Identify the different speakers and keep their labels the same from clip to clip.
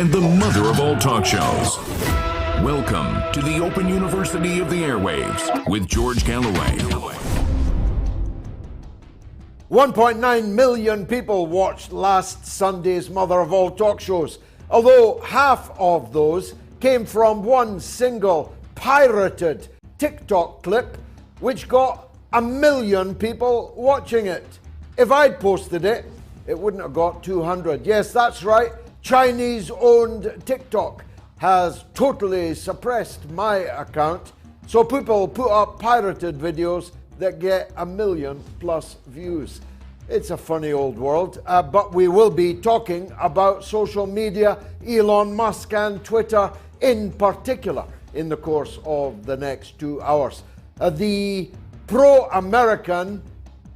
Speaker 1: and the mother of all talk shows. Welcome to the Open University of the Airwaves with George Galloway.
Speaker 2: 1.9 million people watched last Sunday's mother of all talk shows, although half of those came from one single pirated TikTok clip which got 1 million people watching it. If I'd posted it, it wouldn't have got 200. Yes, that's right. Chinese-owned TikTok has totally suppressed my account, so people put up pirated videos that get 1 million plus views. It's a funny old world, but we will be talking about social media, Elon Musk and Twitter in particular in the course of the next 2 hours. The pro-American,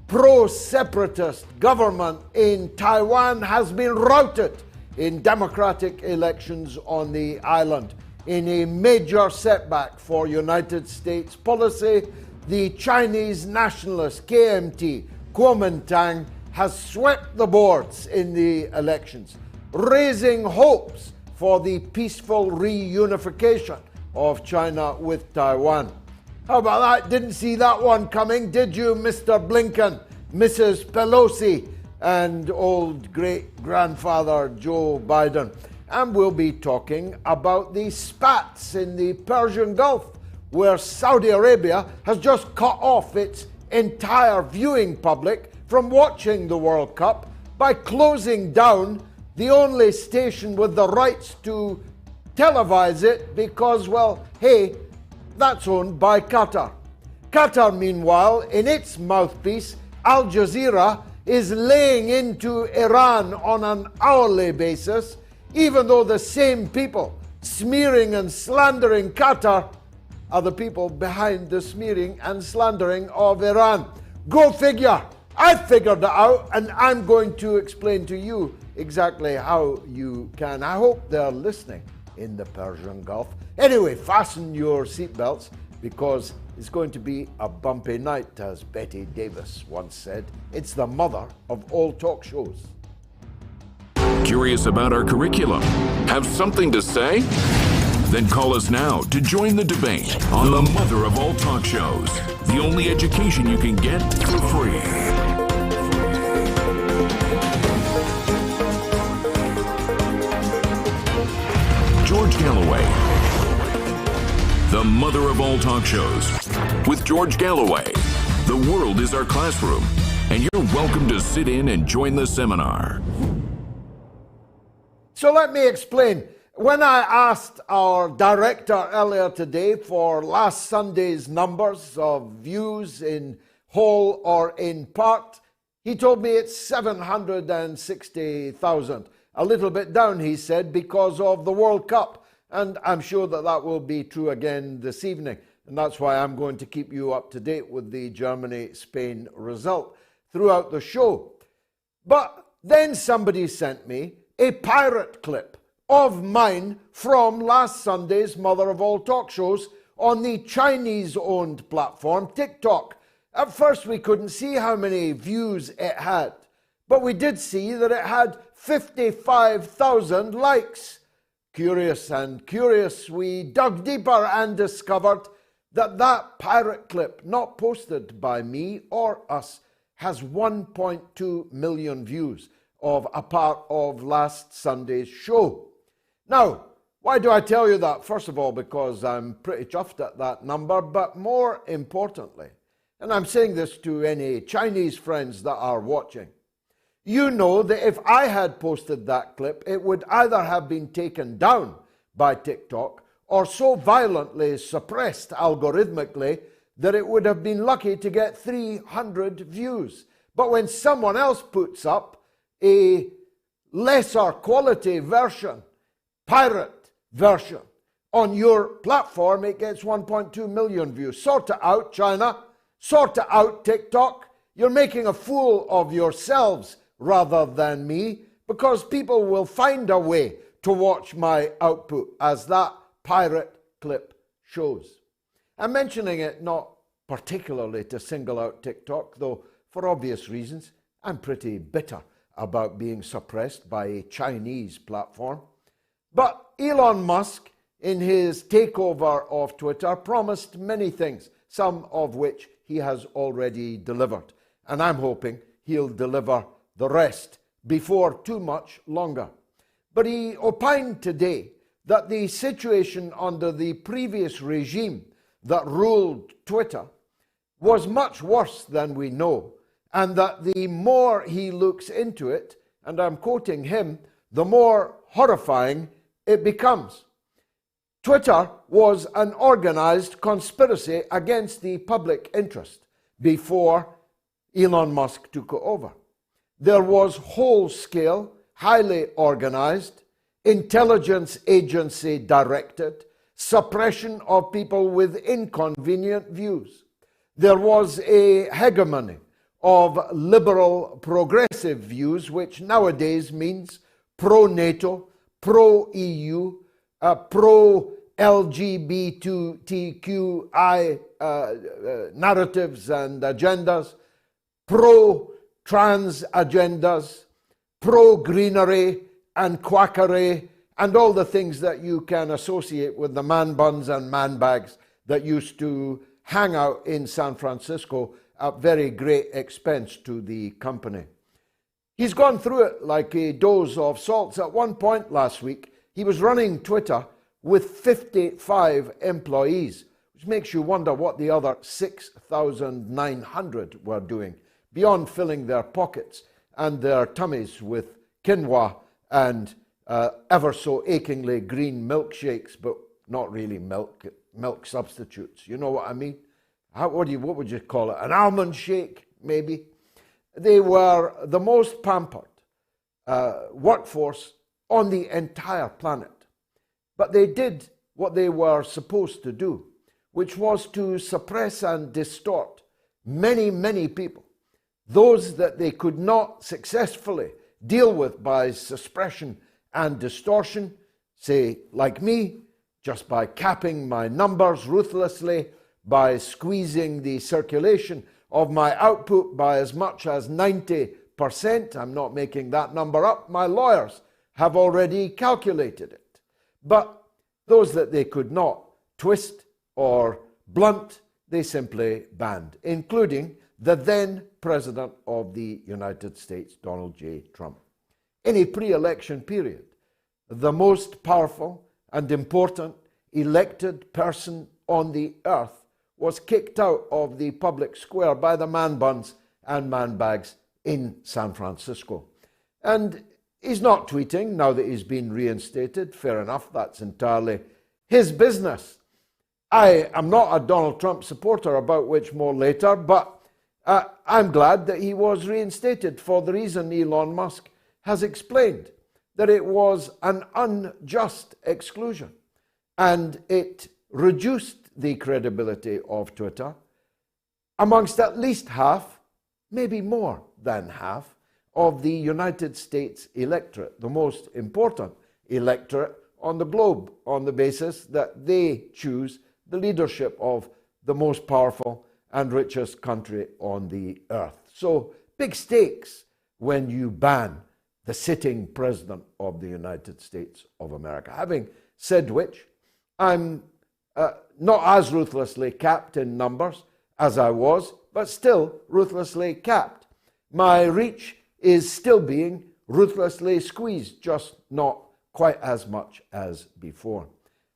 Speaker 2: pro-separatist government in Taiwan has been routed in democratic elections on the island. In a major setback for United States policy, the Chinese nationalist KMT, Kuomintang, has swept the boards in the elections, raising hopes for the peaceful reunification of China with Taiwan. How about that? Didn't see that one coming, did you, Mr. Blinken, Mrs. Pelosi, and old great-grandfather Joe Biden? And we'll be talking about the spats in the Persian Gulf, where Saudi Arabia has just cut off its entire viewing public from watching the World Cup by closing down the only station with the rights to televise it because, well, hey, that's owned by Qatar. Qatar, meanwhile, in its mouthpiece, Al Jazeera, is laying into Iran on an hourly basis, even though the same people smearing and slandering Qatar are the people behind the smearing and slandering of Iran. Go figure. I figured it out, and I'm going to explain to you exactly how you can. I hope they're listening in the Persian Gulf. Anyway, fasten your seatbelts because it's going to be a bumpy night, as Betty Davis once said. It's the mother of all talk shows.
Speaker 1: Curious about our curriculum? Have something to say? Then call us now to join the debate on the mother of all talk shows. The only education you can get for free. George Galloway, the mother of all talk shows. With George Galloway, the world is our classroom, and you're welcome to sit in and join the seminar.
Speaker 2: So let me explain. When I asked our director earlier today for last Sunday's numbers of views in whole or in part, he told me it's 760,000. A little bit down, he said, because of the World Cup. And I'm sure that that will be true again this evening. And that's why I'm going to keep you up to date with the Germany-Spain result throughout the show. But then somebody sent me a pirate clip of mine from last Sunday's mother of all talk shows on the Chinese-owned platform TikTok. At first we couldn't see how many views it had, but we did see that it had 55,000 likes. Curious and curious, we dug deeper and discovered that that pirate clip, not posted by me or us, has 1.2 million views of a part of last Sunday's show. Now, why do I tell you that? First of all, because I'm pretty chuffed at that number, but more importantly, and I'm saying this to any Chinese friends that are watching, you know that if I had posted that clip, it would either have been taken down by TikTok or so violently suppressed algorithmically that it would have been lucky to get 300 views. But when someone else puts up a lesser quality version, pirate version, on your platform, it gets 1.2 million views. Sort it out, China. Sort it out, TikTok. You're making a fool of yourselves rather than me, because people will find a way to watch my output, as that pirate clip shows. I'm mentioning it not particularly to single out TikTok, though for obvious reasons. I'm pretty bitter about being suppressed by a Chinese platform. But Elon Musk, in his takeover of Twitter, promised many things, some of which he has already delivered. And I'm hoping he'll deliver the rest before too much longer. But he opined today that the situation under the previous regime that ruled Twitter was much worse than we know, and that the more he looks into it, and I'm quoting him, the more horrifying it becomes. Twitter was an organized conspiracy against the public interest before Elon Musk took it over. There was whole-scale, highly organized, intelligence agency directed suppression of people with inconvenient views. There was a hegemony of liberal progressive views, which nowadays means pro-NATO, pro-EU, pro-LGBTQI narratives and agendas, pro-trans agendas, pro-greenery and quackery, and all the things that you can associate with the man buns and man bags that used to hang out in San Francisco at very great expense to the company. He's gone through it like a dose of salts. At one point last week, he was running Twitter with 55 employees, which makes you wonder what the other 6,900 were doing, beyond filling their pockets and their tummies with quinoa and ever so achingly green milkshakes, but not really milk substitutes. You know what I mean? What would you call it? An almond shake, maybe? They were the most pampered workforce on the entire planet. But they did what they were supposed to do, which was to suppress and distort many, many people. Those that they could not successfully deal with by suppression and distortion, say, like me, just by capping my numbers ruthlessly, by squeezing the circulation of my output by as much as 90%. I'm not making that number up. My lawyers have already calculated it. But those that they could not twist or blunt, they simply banned, including the then President of the United States, Donald J. Trump. In a pre-election period, the most powerful and important elected person on the earth was kicked out of the public square by the man buns and man bags in San Francisco. And he's not tweeting now that he's been reinstated. Fair enough, that's entirely his business. I am not a Donald Trump supporter, about which more later, but I'm glad that he was reinstated for the reason Elon Musk has explained, that it was an unjust exclusion and it reduced the credibility of Twitter amongst at least half, maybe more than half, of the United States electorate, the most important electorate on the globe, on the basis that they choose the leadership of the most powerful and richest country on the earth. So big stakes when you ban the sitting president of the United States of America. Having said which, I'm not as ruthlessly capped in numbers as I was, but still ruthlessly capped. My reach is still being ruthlessly squeezed, just not quite as much as before.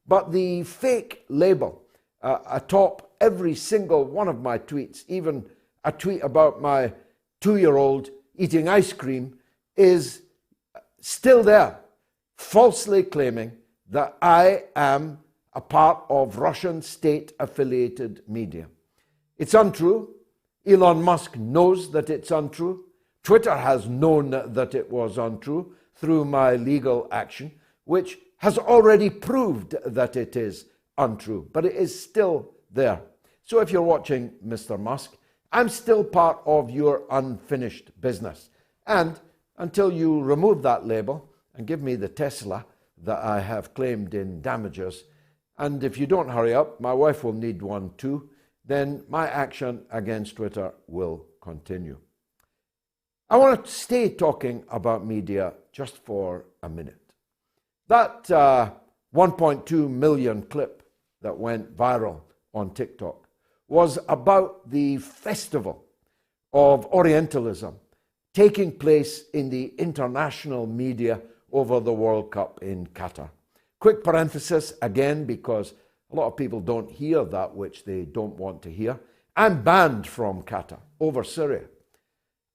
Speaker 2: But the fake label atop every single one of my tweets, even a tweet about my 2-year-old eating ice cream, is still there, falsely claiming that I am a part of Russian state-affiliated media. It's untrue. Elon Musk knows that it's untrue. Twitter has known that it was untrue through my legal action, which has already proved that it is untrue, but it is still there. So if you're watching Mr. Musk, I'm still part of your unfinished business. And until you remove that label and give me the Tesla that I have claimed in damages, and if you don't hurry up, my wife will need one too, then my action against Twitter will continue. I want to stay talking about media just for a minute. That 1.2 million clip that went viral on TikTok was about the festival of Orientalism taking place in the international media over the World Cup in Qatar. Quick parenthesis again, because a lot of people don't hear that which they don't want to hear. I'm banned from Qatar over Syria.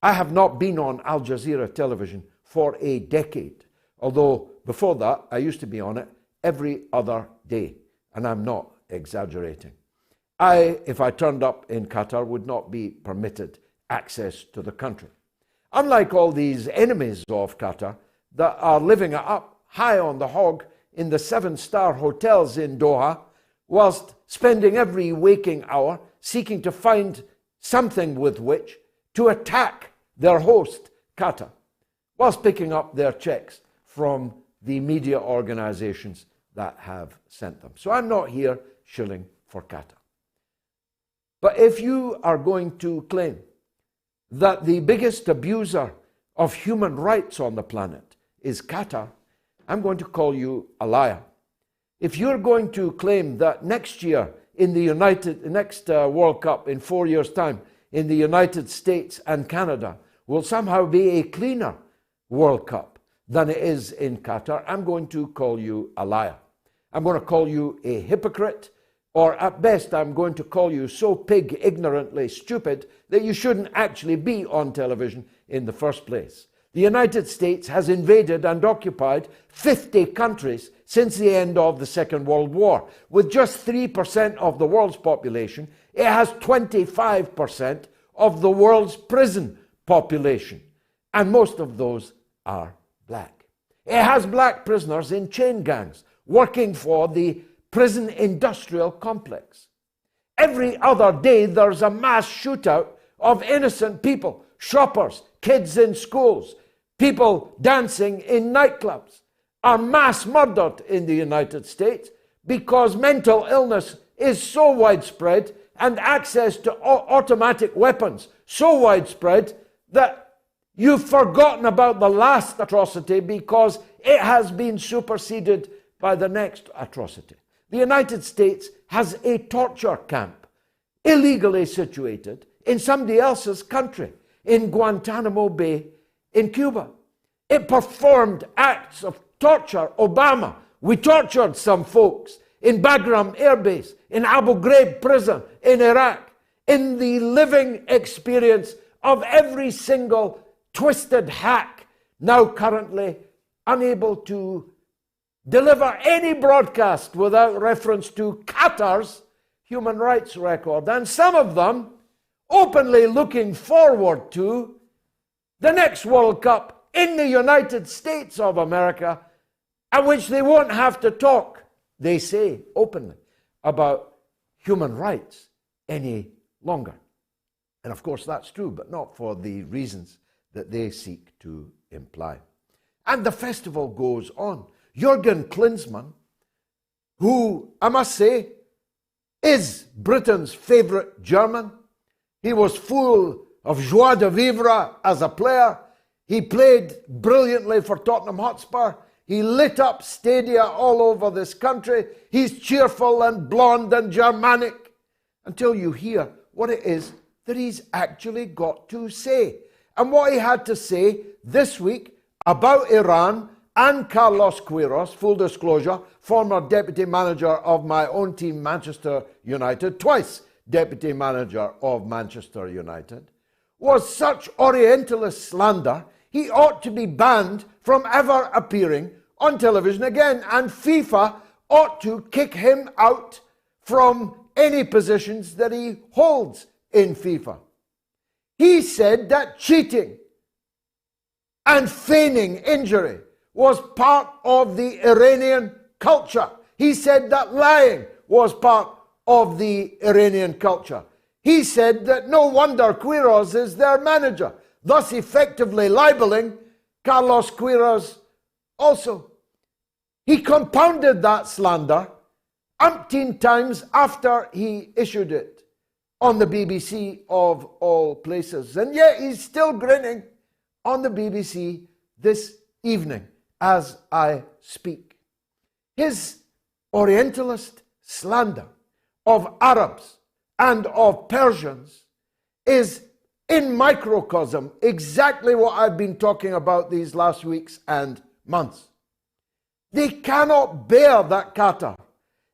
Speaker 2: I have not been on Al Jazeera television for a decade, although before that I used to be on it every other day, and I'm not exaggerating. If I turned up in Qatar, would not be permitted access to the country. Unlike all these enemies of Qatar that are living it up high on the hog in the 7-star hotels in Doha, whilst spending every waking hour seeking to find something with which to attack their host, Qatar, whilst picking up their checks from the media organizations that have sent them. So I'm not here shilling for Qatar. But if you are going to claim that the biggest abuser of human rights on the planet is Qatar, I'm going to call you a liar. If you're going to claim that next year in the next World Cup in 4 years' time in the United States and Canada will somehow be a cleaner World Cup than it is in Qatar, I'm going to call you a liar. I'm going to call you a hypocrite, or at best I'm going to call you so pig ignorantly stupid that you shouldn't actually be on television in the first place. The United States has invaded and occupied 50 countries since the end of the Second World War. With just 3% of the world's population, it has 25% of the world's prison population, and most of those are black. It has black prisoners in chain gangs working for the prison industrial complex. Every other day there's a mass shootout of innocent people, shoppers, kids in schools, people dancing in nightclubs are mass murdered in the United States because mental illness is so widespread and access to automatic weapons so widespread that you've forgotten about the last atrocity because it has been superseded by the next atrocity. The United States has a torture camp illegally situated in somebody else's country, in Guantanamo Bay in Cuba. It performed acts of torture. Obama, we tortured some folks in Bagram Air Base, in Abu Ghraib prison in Iraq, in the living experience of every single twisted hack now currently unable to deliver any broadcast without reference to Qatar's human rights record, and some of them openly looking forward to the next World Cup in the United States of America, at which they won't have to talk, they say openly, about human rights any longer. And of course that's true, but not for the reasons that they seek to imply. And the festival goes on. Jürgen Klinsmann, who I must say is Britain's favourite German. He was full of joie de vivre as a player. He played brilliantly for Tottenham Hotspur. He lit up stadia all over this country. He's cheerful and blonde and Germanic until you hear what it is that he's actually got to say. And what he had to say this week about Iran and Carlos Queiroz, full disclosure, former deputy manager of my own team, Manchester United, twice deputy manager of Manchester United, was such Orientalist slander, he ought to be banned from ever appearing on television again, and FIFA ought to kick him out from any positions that he holds in FIFA. He said that cheating and feigning injury was part of the Iranian culture. He said that lying was part of the Iranian culture. He said that no wonder Queiroz is their manager, thus effectively libeling Carlos Queiroz also. He compounded that slander umpteen times after he issued it on the BBC of all places. And yet he's still grinning on the BBC this evening as I speak. His Orientalist slander of Arabs and of Persians is in microcosm exactly what I've been talking about these last weeks and months. They cannot bear that Qatar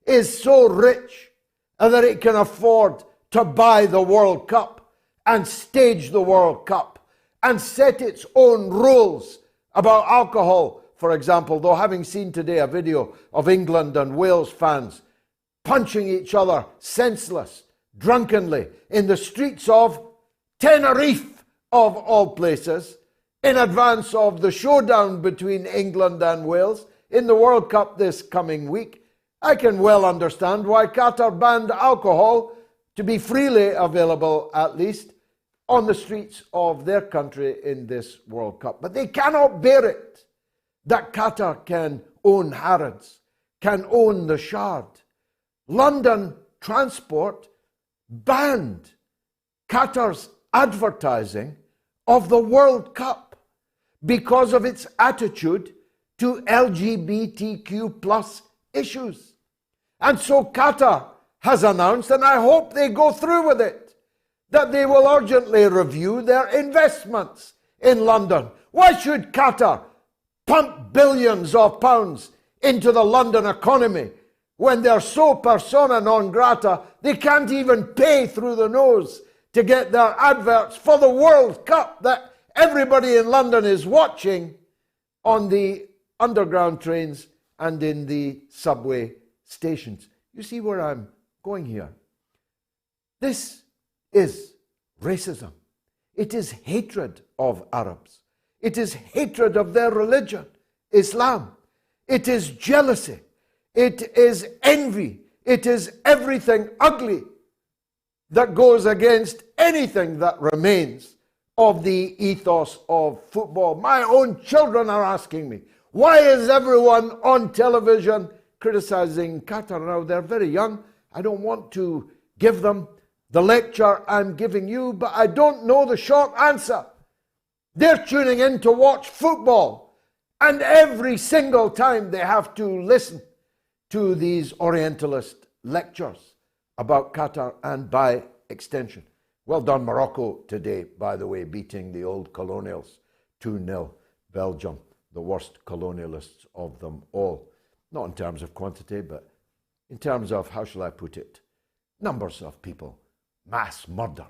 Speaker 2: is so rich and that it can afford to buy the World Cup and stage the World Cup and set its own rules about alcohol, for example, though having seen today a video of England and Wales fans punching each other senseless, drunkenly, in the streets of Tenerife, of all places, in advance of the showdown between England and Wales in the World Cup this coming week, I can well understand why Qatar banned alcohol to be freely available, at least, on the streets of their country in this World Cup. But they cannot bear it that Qatar can own Harrods, can own the Shard. London Transport banned Qatar's advertising of the World Cup because of its attitude to LGBTQ plus issues. And so Qatar has announced, and I hope they go through with it, that they will urgently review their investments in London. Why should Qatar pump billions of pounds into the London economy when they're so persona non grata they can't even pay through the nose to get their adverts for the World Cup that everybody in London is watching on the underground trains and in the subway stations? You see where I'm going here? This is racism. It is hatred of Arabs. It is hatred of their religion, Islam. It is jealousy. It is envy. It is everything ugly that goes against anything that remains of the ethos of football. My own children are asking me, why is everyone on television criticizing Qatar? Now, they're very young. I don't want to give them the lecture I'm giving you, but I don't know the short answer. They're tuning in to watch football, and every single time they have to listen to these Orientalist lectures about Qatar and by extension. Well done Morocco today, by the way, beating the old colonials 2-0. Belgium, the worst colonialists of them all. Not in terms of quantity, but in terms of, how shall I put it, numbers of people mass murdered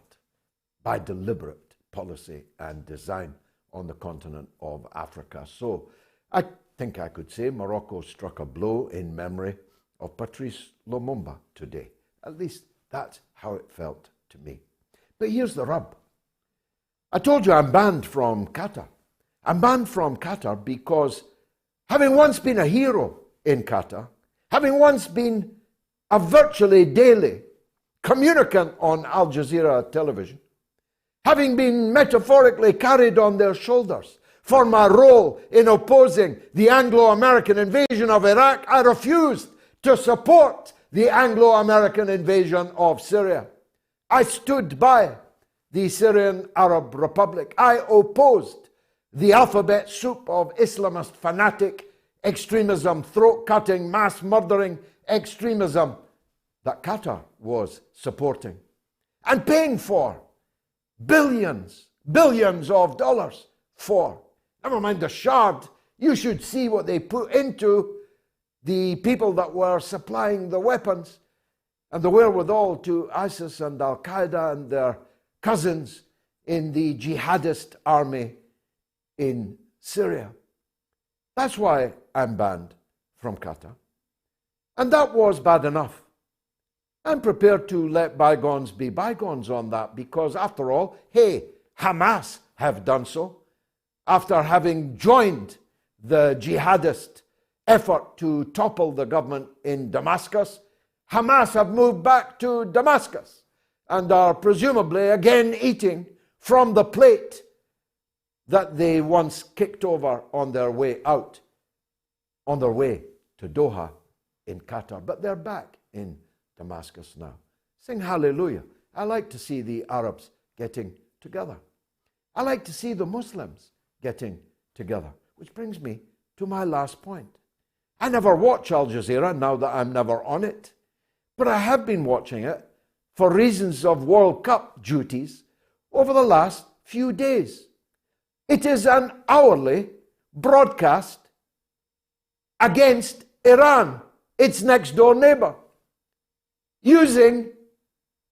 Speaker 2: by deliberate policy and design on the continent of Africa. So I think I could say Morocco struck a blow in memory of Patrice Lumumba today. At least that's how it felt to me. But here's the rub. I told you I'm banned from Qatar. I'm banned from Qatar because, having once been a hero in Qatar, having once been a virtually daily communicant on Al Jazeera television, having been metaphorically carried on their shoulders for my role in opposing the Anglo-American invasion of Iraq, I refused to support the Anglo-American invasion of Syria. I stood by the Syrian Arab Republic. I opposed the alphabet soup of Islamist fanatic extremism, throat-cutting, mass-murdering extremism that Qatar was supporting and paying for billions of dollars for. Never mind the Shard. You should see what they put into the people that were supplying the weapons and the wherewithal to ISIS and Al-Qaeda and their cousins in the jihadist army in Syria. That's why I'm banned from Qatar. And that was bad enough. I'm prepared to let bygones be bygones on that because, after all, hey, Hamas have done so. After having joined the jihadist effort to topple the government in Damascus, Hamas have moved back to Damascus and are presumably again eating from the plate that they once kicked over on their way out, on their way to Doha in Qatar. But they're back in Damascus now. Sing hallelujah. I like to see the Arabs getting together. I like to see the Muslims getting together. Which brings me to my last point. I never watch Al Jazeera now that I'm never on it, but I have been watching it for reasons of World Cup duties over the last few days. It is an hourly broadcast against Iran, its next door neighbor, using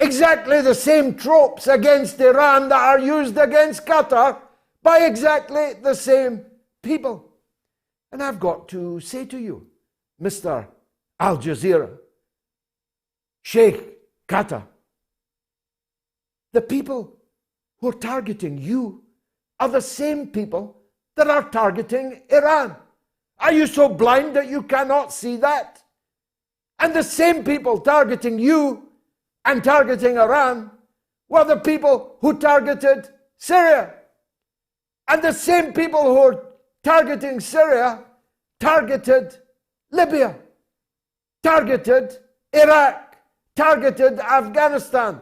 Speaker 2: exactly the same tropes against Iran that are used against Qatar by exactly the same people. And I've got to say to you, Mr. Al Jazeera, Sheikh Qatar, the people who are targeting you are the same people that are targeting Iran. Are you so blind that you cannot see that? And the same people targeting you and targeting Iran were the people who targeted Syria. And the same people who are targeting Syria targeted Libya, targeted Iraq, targeted Afghanistan.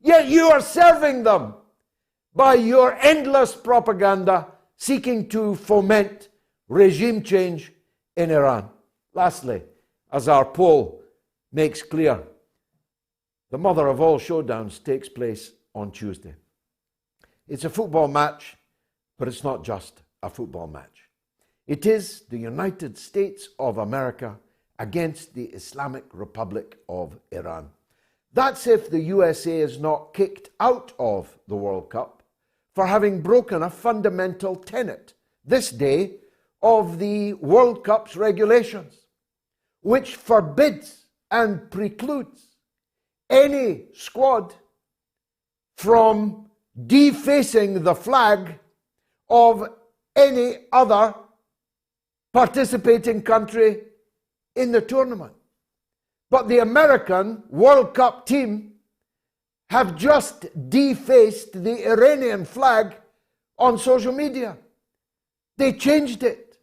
Speaker 2: Yet you are serving them by your endless propaganda seeking to foment regime change in Iran. Lastly, as our poll makes clear, the mother of all showdowns takes place on Tuesday. It's a football match, but it's not just a football match. It is the United States of America against the Islamic Republic of Iran. That's if the USA is not kicked out of the World Cup for having broken a fundamental tenet this day of the World Cup's regulations, which forbids and precludes any squad from defacing the flag of any other participating country in the tournament. But the American World Cup team have just defaced the Iranian flag on social media. They changed it.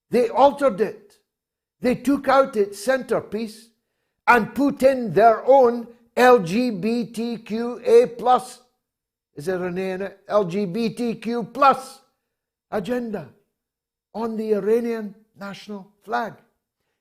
Speaker 2: They altered it. They took out its centerpiece and put in their own LGBTQA+, is there an A in it? LGBTQ+ agenda on the Iranian national flag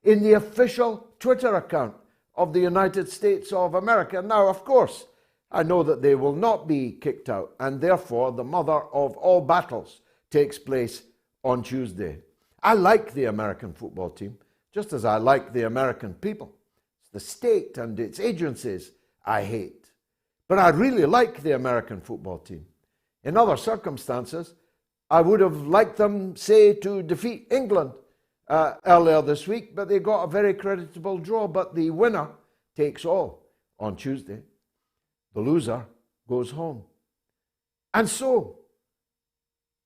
Speaker 2: in the official Twitter account of the United States of America. Now, of course, I know that they will not be kicked out, and therefore the mother of all battles takes place on Tuesday. I like the American football team, just as I like the American people. It's the state and its agencies I hate. But I really like the American football team. In other circumstances, I would have liked them, say, to defeat England earlier this week, but they got a very creditable draw. But the winner takes all on Tuesday. The loser goes home. And so,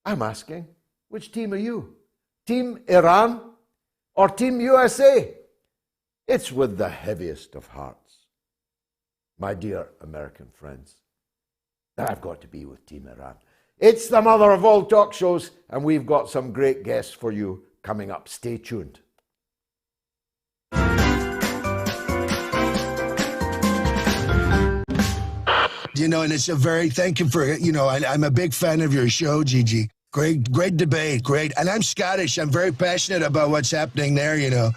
Speaker 2: I'm asking, which team are you? Team Iran or Team USA? It's with the heaviest of hearts, my dear American friends, that I've got to be with Team Iran. It's the mother of all talk shows, and we've got some great guests for you coming up. Stay tuned.
Speaker 3: You know, and it's a very, thank you for, you know, I'm a big fan of your show, Gigi. Great debate, great. And I'm Scottish. I'm very passionate about what's happening there, you know.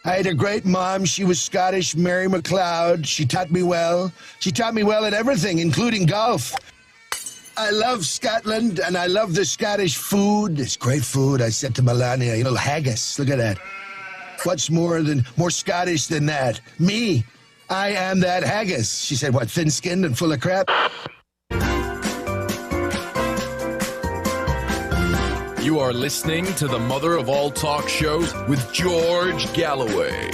Speaker 3: I had a great mom. She was Scottish, Mary McLeod. She taught me well. She taught me well at everything, including golf. I love Scotland, and I love the Scottish food. It's great food. I said to Melania, you know, haggis. Look at that. What's more Scottish than that? Me. I am that haggis. She said, what, thin-skinned and full of crap?
Speaker 4: You are listening to the mother of all talk shows with George Galloway.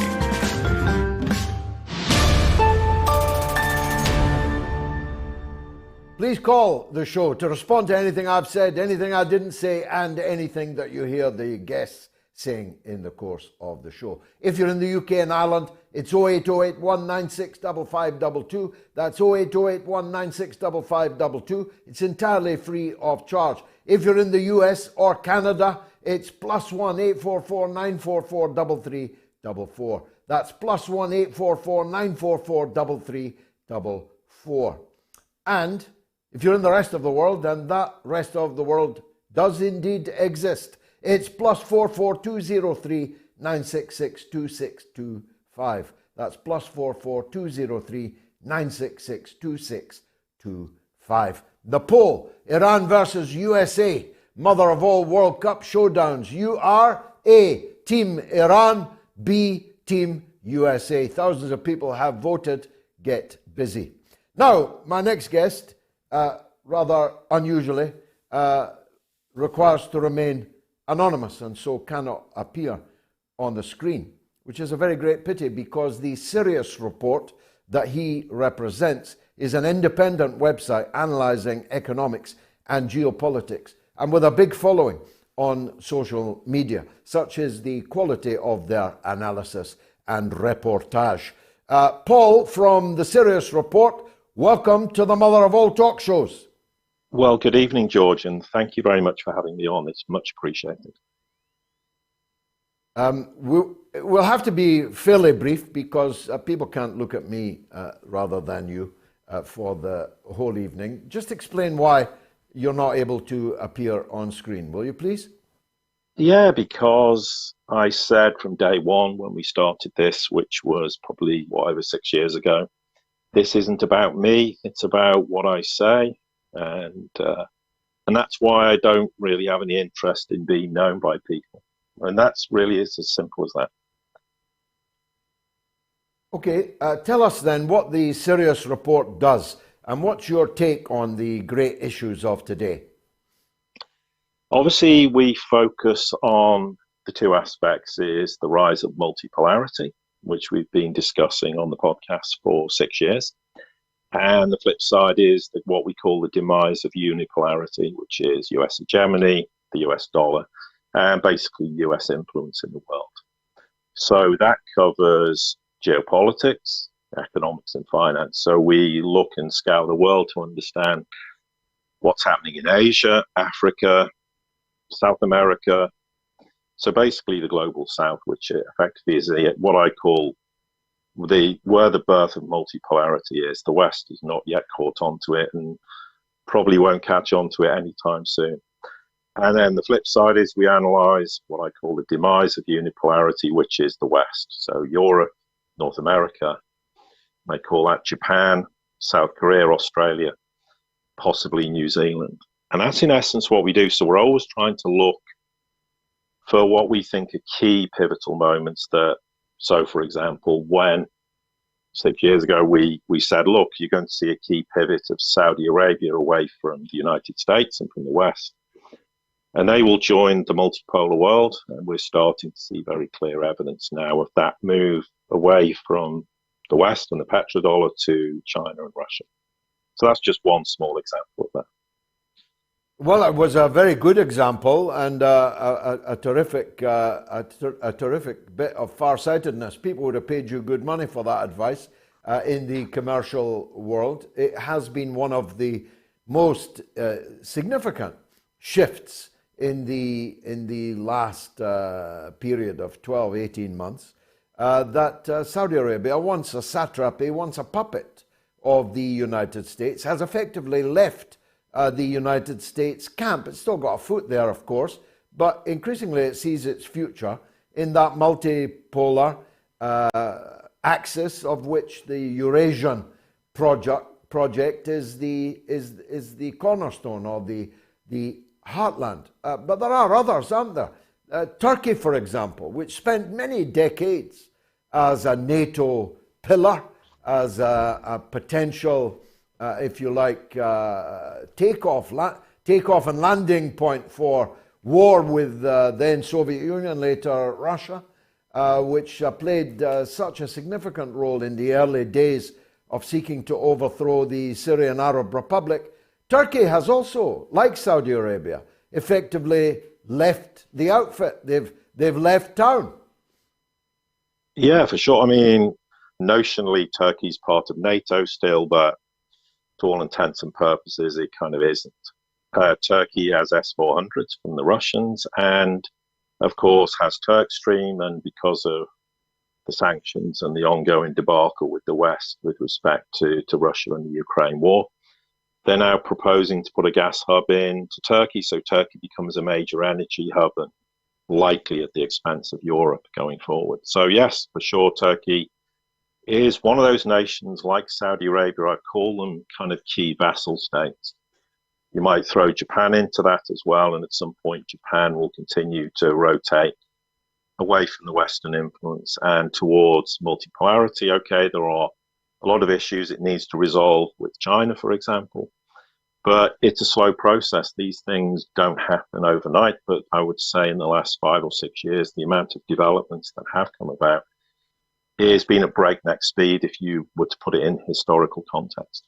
Speaker 2: Please call the show to respond to anything I've said, anything I didn't say, and anything that you hear the guests saying in the course of the show. If you're in the UK and Ireland, it's 0808 196 5522. That's 0808 196 5522. It's entirely free of charge. If you're in the US or Canada, it's +1 844 944 3344. That's +1 844 944 3344. And if you're in the rest of the world, and that rest of the world does indeed exist, it's +44 203 966 2625. That's +44 203 966 2625. The poll: Iran versus USA, mother of all World Cup showdowns. You are A, Team Iran, B, Team USA. Thousands of people have voted. Get busy. Now, my next guest, rather unusually, requires to remain anonymous and so cannot appear on the screen, which is a very great pity because the SIRIUS Report that he represents is an independent website analysing economics and geopolitics, and with a big following on social media. Such is the quality of their analysis and reportage. Paul from the SIRIUS Report, welcome to the mother of all talk shows.
Speaker 5: Well, good evening, George, and thank you very much for having me on. It's much appreciated.
Speaker 2: We'll have to be fairly brief because people can't look at me rather than you for the whole evening. Just explain why you're not able to appear on screen, will you please?
Speaker 5: Yeah, because I said from day one when we started this, which was probably over 6 years ago, this isn't about me, it's about what I say. And that's why I don't really have any interest in being known by people. And that's really is as simple as that.
Speaker 2: Okay, tell us then what the SIRIUS Report does and what's your take on the great issues of today?
Speaker 5: Obviously, we focus on the two aspects is the rise of multipolarity, which we've been discussing on the podcast for 6 years. And the flip side is what we call the demise of unipolarity, which is US hegemony, the US dollar, and basically US influence in the world. So that covers geopolitics, economics, and finance. So we look and scale the world to understand what's happening in Asia, Africa, South America. So basically the global South, which effectively is what I call where the birth of multipolarity is. The West has not yet caught on to it and probably won't catch on to it anytime soon. And then the flip side is we analyze what I call the demise of unipolarity, which is the West. So Europe, North America, I call that Japan, South Korea, Australia, possibly New Zealand. And that's in essence what we do. So we're always trying to look for what we think are key pivotal moments that, so for example, when 6 years ago we said, look, you're going to see a key pivot of Saudi Arabia away from the United States and from the West. And they will join the multipolar world. And we're starting to see very clear evidence now of that move away from the West and the petrodollar to China and Russia. So that's just one small example of that.
Speaker 2: Well, it was a very good example and a terrific bit of farsightedness. People would have paid you good money for that advice in the commercial world. It has been one of the most significant shifts in the last period of 12, 18 months that Saudi Arabia, once a satrapy, once a puppet of the United States, has effectively left the United States camp. It's still got a foot there, of course, but increasingly it sees its future in that multipolar axis of which the Eurasian project is the cornerstone or the heartland. But there are others, aren't there? Turkey, for example, which spent many decades as a NATO pillar, as a potential if you like, takeoff and landing point for war with then Soviet Union, later Russia, which played such a significant role in the early days of seeking to overthrow the Syrian Arab Republic. Turkey has also, like Saudi Arabia, effectively left the outfit. They've left town.
Speaker 5: Yeah, for sure. I mean, notionally, Turkey's part of NATO still, but to all intents and purposes, it kind of isn't. Turkey has S-400s from the Russians and, of course, has Turkstream. And because of the sanctions and the ongoing debacle with the West with respect to Russia and the Ukraine war, they're now proposing to put a gas hub into Turkey. So Turkey becomes a major energy hub. And likely at the expense of Europe going forward. So yes, for sure, Turkey is one of those nations like Saudi Arabia. I call them kind of key vassal states. You might throw Japan into that as well, and at some point Japan will continue to rotate away from the Western influence and towards multipolarity. Okay, there are a lot of issues it needs to resolve with China, for example, but it's a slow process. These things don't happen overnight, but I would say in the last 5 or 6 years, the amount of developments that have come about is been at breakneck speed if you were to put it in historical context.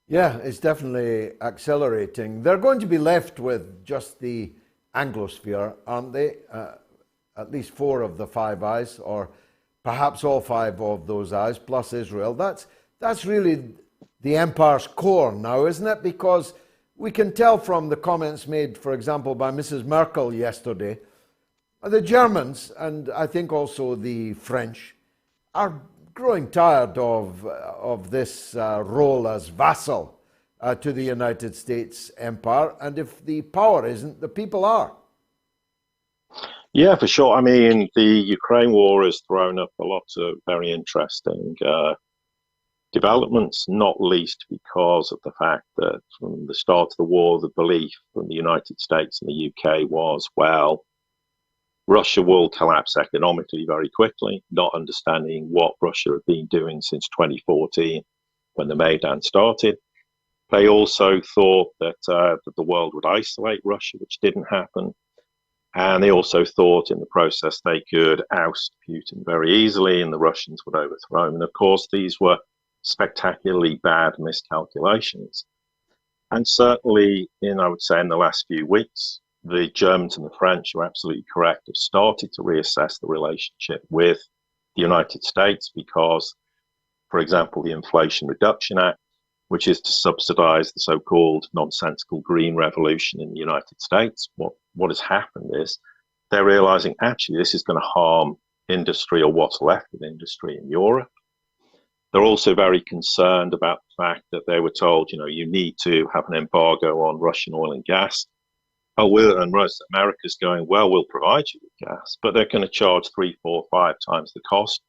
Speaker 2: Yeah, it's definitely accelerating. They're going to be left with just the Anglosphere, aren't they? At least 4 of the 5 eyes, or perhaps all 5 of those eyes, plus Israel. That's really the empire's core now, isn't it? Because we can tell from the comments made, for example, by Mrs. Merkel yesterday, the Germans, and I think also the French, are growing tired of this role as vassal to the United States empire. And if the power isn't, the people are.
Speaker 5: Yeah, for sure. I mean, the Ukraine war has thrown up a lot of very interesting developments, not least because of the fact that from the start of the war, the belief from the United States and the UK was, well, Russia will collapse economically very quickly, not understanding what Russia had been doing since 2014 when the Maidan started. They also thought that the world would isolate Russia, which didn't happen. And they also thought in the process they could oust Putin very easily and the Russians would overthrow him. And of course, these were spectacularly bad miscalculations. And certainly, I would say in the last few weeks, the Germans and the French, are absolutely correct, have started to reassess the relationship with the United States because, for example, the Inflation Reduction Act, which is to subsidize the so-called nonsensical green revolution in the United States, what has happened is they're realizing actually this is going to harm industry or what's left of industry in Europe. They're also very concerned about the fact that they were told, you need to have an embargo on Russian oil and gas. And America's going, well, we'll provide you with gas, but they're going to charge 3, 4, 5 times the cost.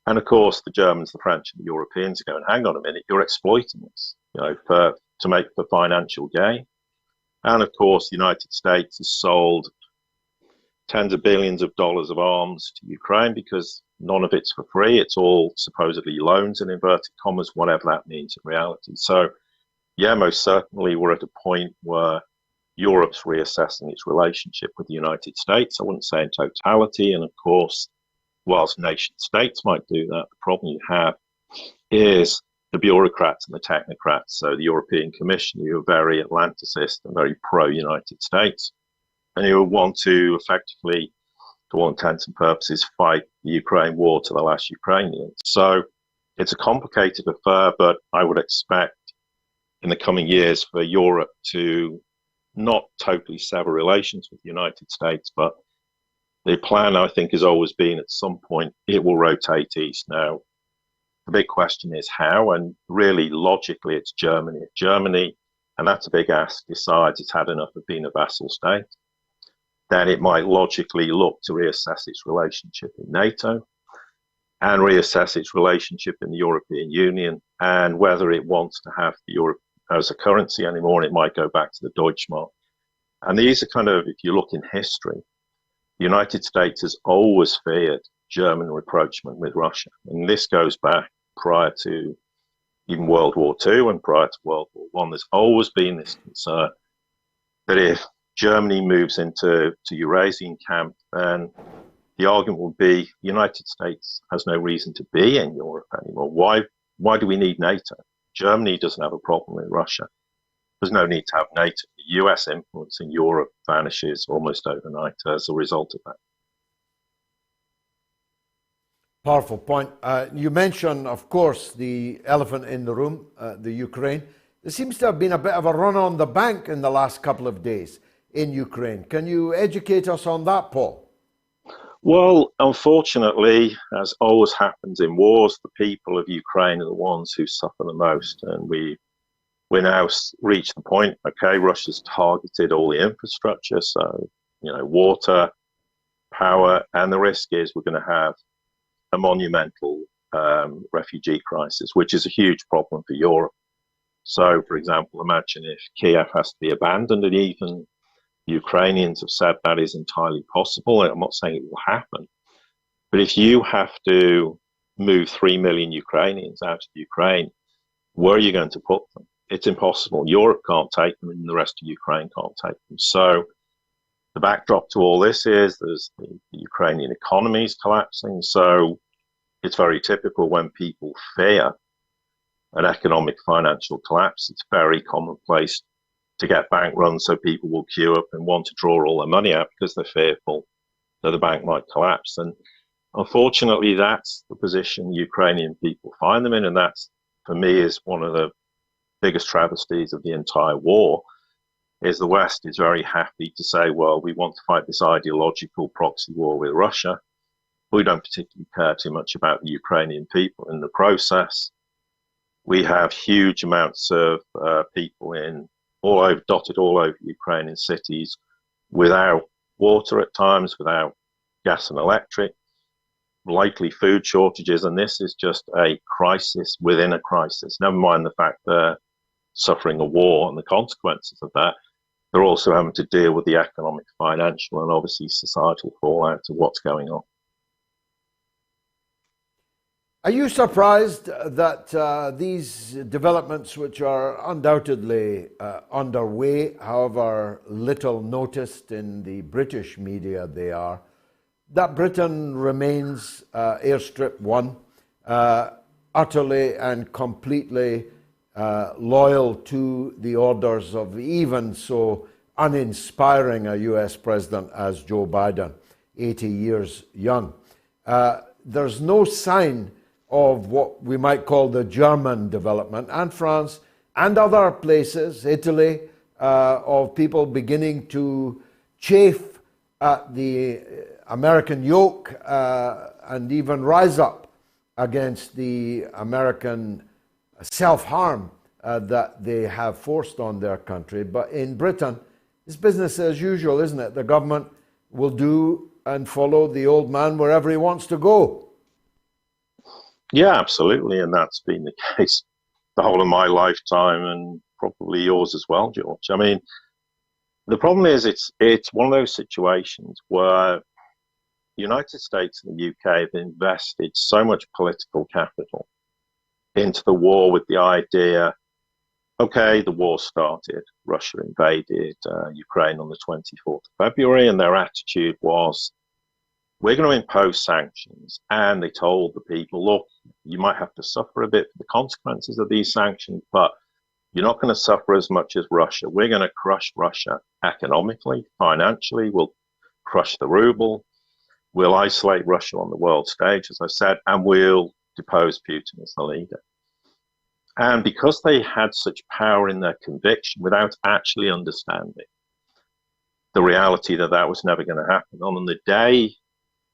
Speaker 5: And of course, the Germans, the French, and the Europeans are going, hang on a minute, you're exploiting us, to make the financial gain. And of course, the United States has sold tens of billions of dollars of arms to Ukraine because none of it's for free. It's all supposedly loans in inverted commas, whatever that means in reality. So, yeah, most certainly we're at a point where Europe's reassessing its relationship with the United States. I wouldn't say in totality. And of course, whilst nation states might do that, the problem you have is the bureaucrats and the technocrats. So the European Commission, who are very Atlanticist and very pro-United States, and who want to effectively, to all intents and purposes, fight the Ukraine war to the last Ukrainian. So it's a complicated affair, but I would expect in the coming years for Europe to not totally sever relations with the United States, but the plan, I think, has always been at some point it will rotate east. Now, the big question is how, and really logically it's Germany. If Germany, and that's a big ask, decides it's had enough of being a vassal state, then it might logically look to reassess its relationship in NATO and reassess its relationship in the European Union, and whether it wants to have the euro as a currency anymore, and it might go back to the Deutschmark. And these are kind of, if you look in history, the United States has always feared German rapprochement with Russia. And this goes back prior to even World War II and prior to World War I. There's always been this concern that if Germany moves into Eurasian camp, then the argument would be the United States has no reason to be in Europe anymore. Why do we need NATO? Germany doesn't have a problem with Russia. There's no need to have NATO. The US influence in Europe vanishes almost overnight as a result of that.
Speaker 2: Powerful point. You mentioned, of course, the elephant in the room, the Ukraine. There seems to have been a bit of a run on the bank in the last couple of days in Ukraine. Can you educate us on that, Paul?
Speaker 5: Well, unfortunately, as always happens in wars, the people of Ukraine are the ones who suffer the most. And we we now reach the point, okay, Russia's targeted all the infrastructure, so, water, power, and the risk is we're going to have a monumental refugee crisis, which is a huge problem for Europe. So, for example, imagine if Kiev has to be abandoned, and even Ukrainians have said that is entirely possible. I'm not saying it will happen, but if you have to move 3 million Ukrainians out of Ukraine, where are you going to put them? It's impossible. Europe can't take them, and the rest of Ukraine can't take them. So the backdrop to all this is there's the Ukrainian economy is collapsing. So it's very typical when people fear an economic financial collapse. It's very commonplace to get bank runs, so people will queue up and want to draw all their money out because they're fearful that the bank might collapse. And unfortunately, that's the position Ukrainian people find them in, and that's, for me, is one of the biggest travesties of the entire war, is the West is very happy to say, well, we want to fight this ideological proxy war with Russia. We don't particularly care too much about the Ukrainian people in the process. We have huge amounts of people dotted all over Ukrainian cities without water at times, without gas and electric, likely food shortages, and this is just a crisis within a crisis. Never mind the fact they're suffering a war and the consequences of that. They're also having to deal with the economic, financial, and obviously societal fallout of what's going on.
Speaker 2: Are you surprised that these developments, which are undoubtedly underway, however little noticed in the British media they are, that Britain remains airstrip one, utterly and completely loyal to the orders of even so uninspiring a US president as Joe Biden, 80 years young? There's no sign of what we might call the German development, and France and other places, Italy, of people beginning to chafe at the American yoke and even rise up against the American self-harm that they have forced on their country. But in Britain, it's business as usual, isn't it? The government will do and follow the old man wherever he wants to go.
Speaker 5: Yeah, absolutely, and that's been the case the whole of my lifetime, and probably yours as well, George. I mean, the problem is it's one of those situations where the United States and the UK have invested so much political capital into the war with the idea, okay, the war started, Russia invaded Ukraine on the 24th of February, and their attitude was, we're going to impose sanctions. And they told the people, look, you might have to suffer a bit for the consequences of these sanctions, but you're not going to suffer as much as Russia. We're going to crush Russia economically, financially. We'll crush the ruble. We'll isolate Russia on the world stage, as I said, and we'll depose Putin as the leader. And because they had such power in their conviction without actually understanding the reality that that was never going to happen, on the day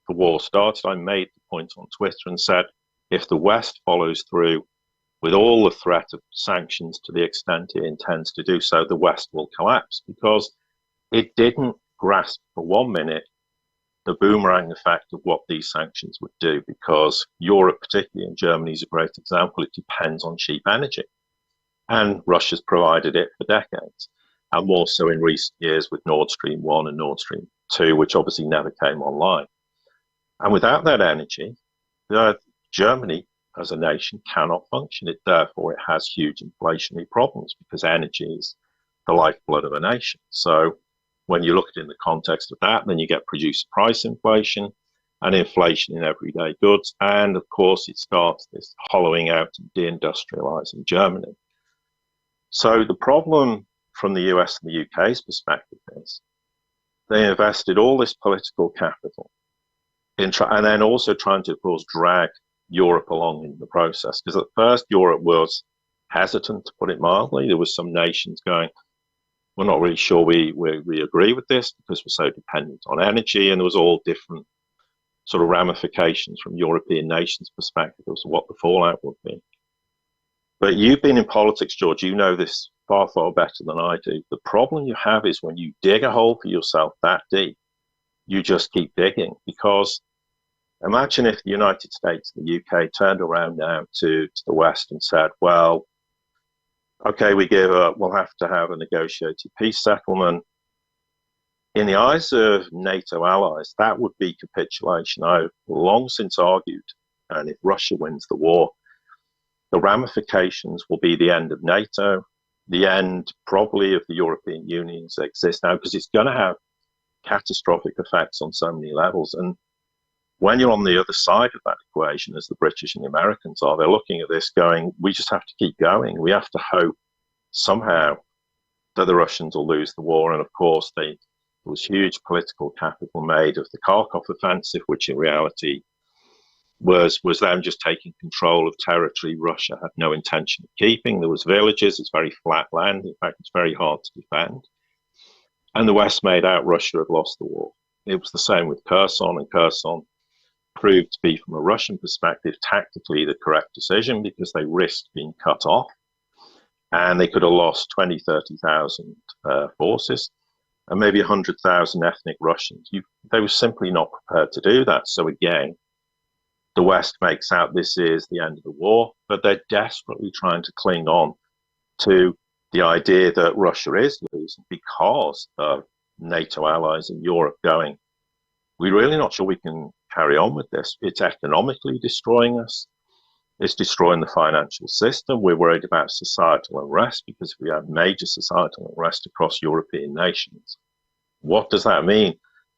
Speaker 5: the war started, I made the point on Twitter and said, if the West follows through with all the threat of sanctions to the extent it intends to do so, the West will collapse, because it didn't grasp for 1 minute the boomerang effect of what these sanctions would do, because Europe, particularly, and Germany is a great example, it depends on cheap energy. And Russia's provided it for decades, and more so in recent years with Nord Stream 1 and Nord Stream 2, which obviously never came online. And without that energy, Germany as a nation cannot function. Therefore, it has huge inflationary problems, because energy is the lifeblood of a nation. So when you look at it in the context of that, then you get producer price inflation and inflation in everyday goods. And of course, it starts this hollowing out and deindustrializing Germany. So the problem from the US and the UK's perspective is they invested all this political capital and then also trying to, of course, drag Europe along in the process. Because at first, Europe was hesitant, to put it mildly. There was some nations going, we're not really sure we agree with this because we're so dependent on energy. And there was all different sort of ramifications from European nations' perspective as to what the fallout would be. But you've been in politics, George. You know this far, far better than I do. The problem you have is when you dig a hole for yourself that deep, you just keep digging. Because imagine if the United States and the UK turned around now to the West and said, well, okay, we'll have to have a negotiated peace settlement. In the eyes of NATO allies, that would be capitulation. I've long since argued, and if Russia wins the war, the ramifications will be the end of NATO, the end probably of the European Union as it exists now, because it's going to have catastrophic effects on so many levels. And when you're on the other side of that equation, as the British and the Americans are, they're looking at this going, we just have to keep going. We have to hope somehow that the Russians will lose the war. And of course, there was huge political capital made of the Kharkov offensive, which in reality was them just taking control of territory Russia had no intention of keeping. There was villages, it's very flat land. In fact, it's very hard to defend. And the West made out Russia had lost the war. It was the same with Kherson, and Kherson proved to be, from a Russian perspective, tactically the correct decision because they risked being cut off. And they could have lost 20, 30,000 forces and maybe 100,000 ethnic Russians. They were simply not prepared to do that. So again, the West makes out this is the end of the war, but they're desperately trying to cling on to the idea that Russia is losing because of NATO allies in Europe going, we're really not sure we can carry on with this. It's economically destroying us. It's destroying the financial system. We're worried about societal unrest because if we have major societal unrest across European nations, what does that mean?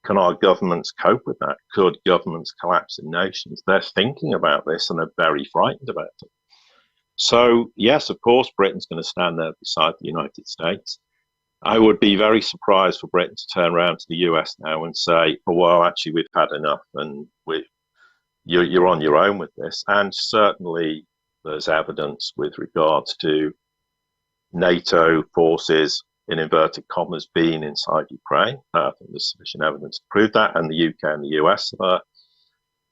Speaker 5: Can our governments cope with that? Could governments collapse in nations? They're thinking about this and they're very frightened about it. So, yes, of course, Britain's going to stand there beside the United States. I would be very surprised for Britain to turn around to the US now and say, oh, well, actually, we've had enough and you're on your own with this. And certainly there's evidence with regards to NATO forces, in inverted commas, being inside Ukraine. I think there's sufficient evidence to prove that. And the UK and the US are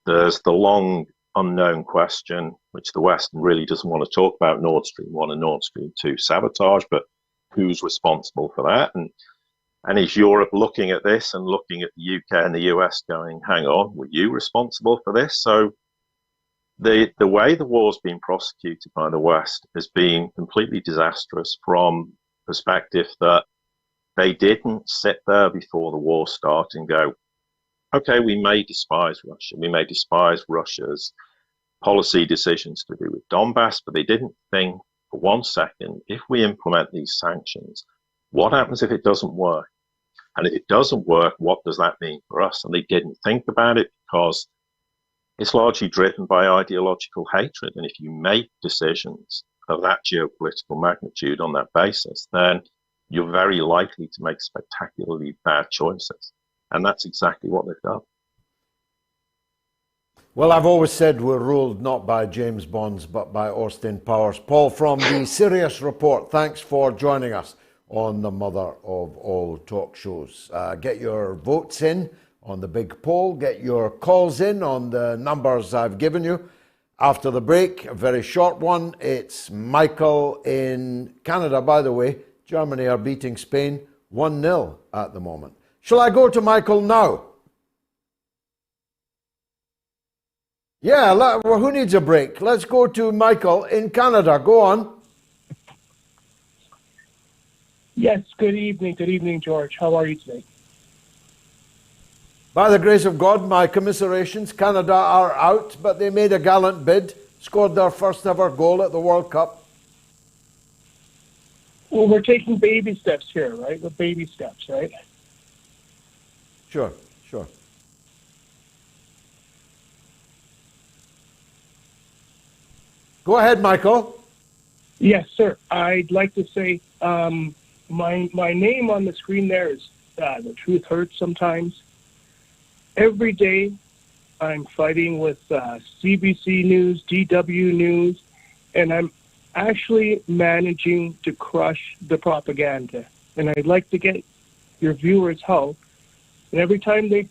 Speaker 5: there. There's the long unknown question, which the West really doesn't want to talk about, Nord Stream 1 and Nord Stream 2 sabotage, but who's responsible for that? And is Europe looking at this and looking at the UK and the US going, hang on, were you responsible for this? So the way the war's been prosecuted by the West has been completely disastrous from perspective that they didn't sit there before the war started and go, okay, we may despise Russia. We may despise Russia's policy decisions to do with Donbass, but they didn't think for 1 second, if we implement these sanctions, what happens if it doesn't work? And if it doesn't work, what does that mean for us? And they didn't think about it because it's largely driven by ideological hatred. And if you make decisions of that geopolitical magnitude on that basis, then you're very likely to make spectacularly bad choices. And that's exactly what they've done.
Speaker 2: Well, I've always said we're ruled not by James Bonds, but by Austin Powers. Paul from the SIRIUS Report, thanks for joining us on the mother of all talk shows. Get your votes in on the big poll. Get your calls in on the numbers I've given you. After the break, a very short one. It's Michael in Canada, by the way. Germany are beating Spain 1-0 at the moment. Shall I go to Michael now? Yeah, well, who needs a break? Let's go to Michael in Canada. Go on.
Speaker 6: Yes, good evening, George. How are you today?
Speaker 2: By the grace of God, my commiserations. Canada are out, but they made a gallant bid, scored their first ever goal at the World Cup.
Speaker 6: Well, we're taking baby steps here, right? We're baby steps, right?
Speaker 2: Sure. Go ahead, Michael.
Speaker 6: Yes, sir. I'd like to say my name on the screen there is The Truth Hurts Sometimes. Every day I'm fighting with CBC News, DW News, and I'm actually managing to crush the propaganda. And I'd like to get your viewers' help. And every time they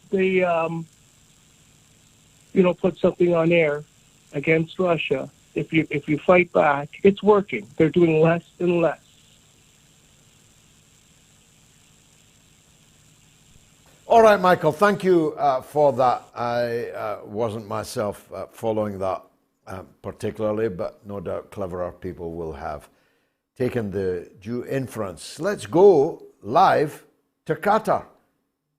Speaker 6: put something on air against Russia, if you fight back, it's working. They're doing less and less.
Speaker 2: All right, Michael, thank you for that. I wasn't myself following that particularly, but no doubt cleverer people will have taken the due inference. Let's go live to Qatar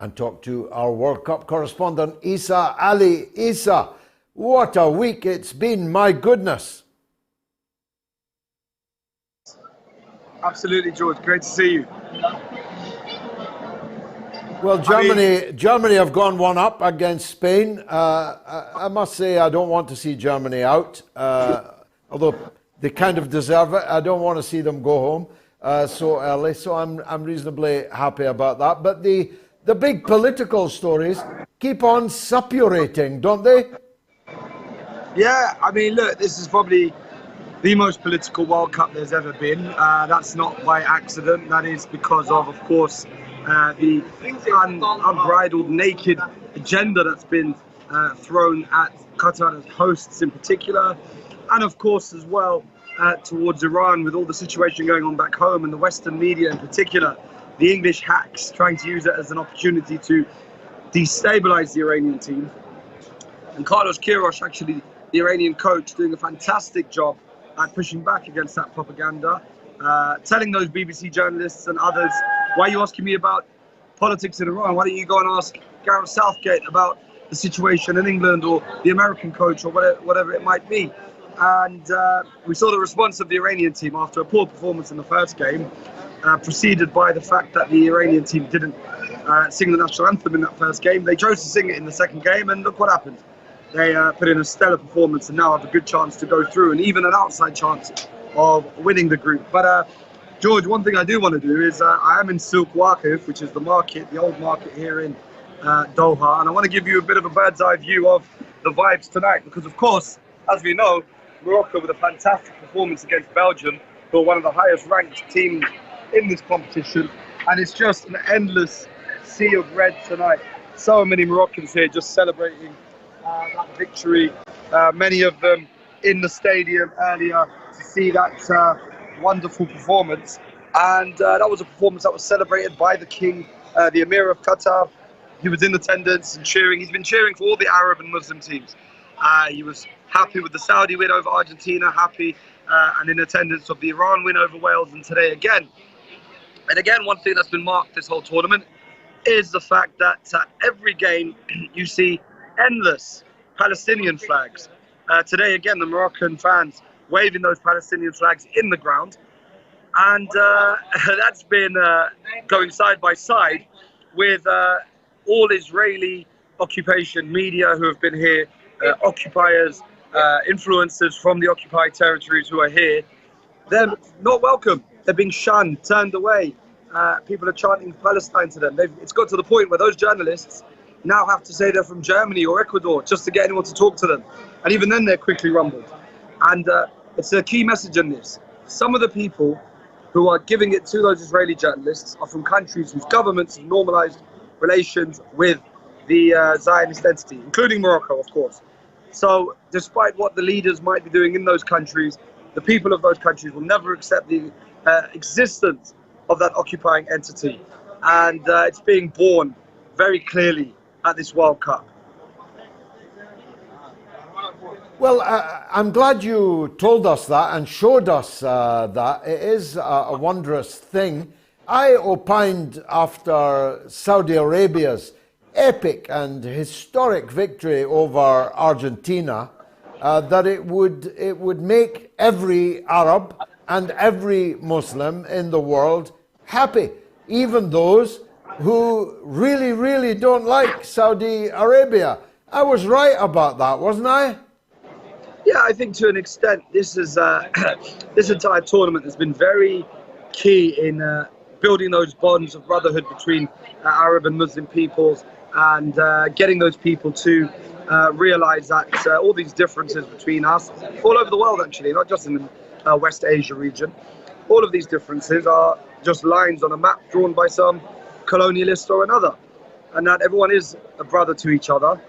Speaker 2: and talk to our World Cup correspondent, Eisa Ali. Eisa, what a week it's been, my goodness.
Speaker 7: Absolutely, George. Great to see you.
Speaker 2: Well, Germany have gone one up against Spain. I must say I don't want to see Germany out, although they kind of deserve it. I don't want to see them go home so early, so I'm reasonably happy about that. But the big political stories keep on suppurating, don't they?
Speaker 7: Yeah, I mean, look, this is probably the most political World Cup there's ever been. That's not by accident. That is because of course, the unbridled, naked agenda that's been thrown at Qatar as hosts in particular, and of course as well towards Iran with all the situation going on back home and the Western media in particular, the English hacks trying to use it as an opportunity to destabilize the Iranian team. And Carlos Queiroz, actually the Iranian coach, doing a fantastic job at pushing back against that propaganda, telling those BBC journalists and others, why are you asking me about politics in Iran? Why don't you go and ask Gareth Southgate about the situation in England or the American coach or whatever it might be? And we saw the response of the Iranian team after a poor performance in the first game, preceded by the fact that the Iranian team didn't sing the national anthem in that first game. They chose to sing it in the second game, and look what happened. They put in a stellar performance and now have a good chance to go through, and even an outside chance of winning the group. But George, one thing I do want to do is I am in Souk Waqif, which is the market, the old market here in Doha, and I want to give you a bit of a bird's eye view of the vibes tonight, because of course, as we know, Morocco with a fantastic performance against Belgium, who are one of the highest ranked teams in this competition, and it's just an endless sea of red tonight. So many Moroccans here just celebrating that victory, many of them in the stadium earlier to see that wonderful performance, and that was a performance that was celebrated by the King, the Emir of Qatar. He was in attendance and cheering. He's been cheering for all the Arab and Muslim teams. He was happy with the Saudi win over Argentina, happy and in attendance of the Iran win over Wales, and today again. And again, one thing that's been marked this whole tournament is the fact that every game you see endless Palestinian flags. Today again, the Moroccan fans waving those Palestinian flags in the ground, and that's been going side by side with all Israeli occupation media who have been here, occupiers, influencers from the occupied territories who are here. They're not welcome. They're being shunned, turned away. People are chanting Palestine to them. It's got to the point where those journalists now have to say they're from Germany or Ecuador just to get anyone to talk to them. And even then they're quickly rumbled. And it's a key message in this. Some of the people who are giving it to those Israeli journalists are from countries whose governments have normalized relations with the Zionist entity, including Morocco, of course. So despite what the leaders might be doing in those countries, the people of those countries will never accept the existence of that occupying entity. And it's being born very clearly at this World Cup.
Speaker 2: Well, I'm glad you told us that and showed us that. It is a wondrous thing. I opined after Saudi Arabia's epic and historic victory over Argentina that it would make every Arab and every Muslim in the world happy, even those who really, really don't like Saudi Arabia. I was right about that, wasn't I?
Speaker 7: Yeah, I think to an extent, this is this entire tournament has been very key in building those bonds of brotherhood between Arab and Muslim peoples, and getting those people to realize that all these differences between us, all over the world actually, not just in the West Asia region, all of these differences are just lines on a map drawn by some colonialist or another, and that everyone is a brother to each other.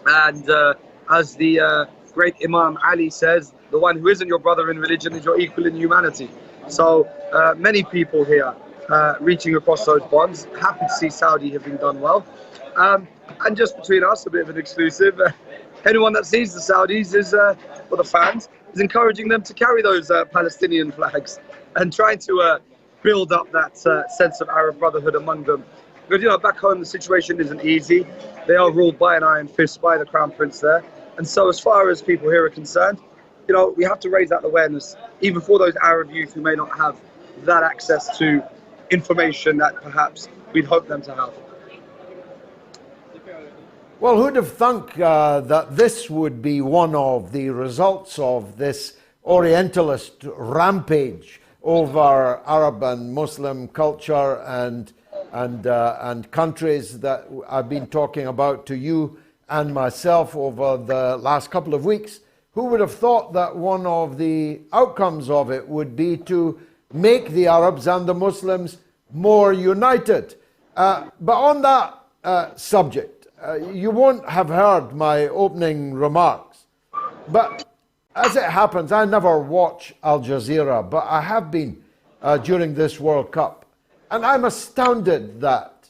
Speaker 7: And as the great Imam Ali says, the one who isn't your brother in religion is your equal in humanity. So many people here reaching across those bonds. Happy to see Saudi having done well. And just between us, a bit of an exclusive, anyone that sees the Saudis is, or the fans, is encouraging them to carry those Palestinian flags and trying to build up that sense of Arab brotherhood among them. Because, you know, back home the situation isn't easy. They are ruled by an iron fist by the Crown Prince there. And so as far as people here are concerned, you know, we have to raise that awareness, even for those Arab youth who may not have that access to information that perhaps we'd hope them to have.
Speaker 2: Well, who'd have thunk that this would be one of the results of this Orientalist rampage over Arab and Muslim culture and countries that I've been talking about to you and myself over the last couple of weeks? Who would have thought that one of the outcomes of it would be to make the Arabs and the Muslims more united? But on that subject, you won't have heard my opening remarks. But as it happens, I never watch Al Jazeera, but I have been during this World Cup. And I'm astounded that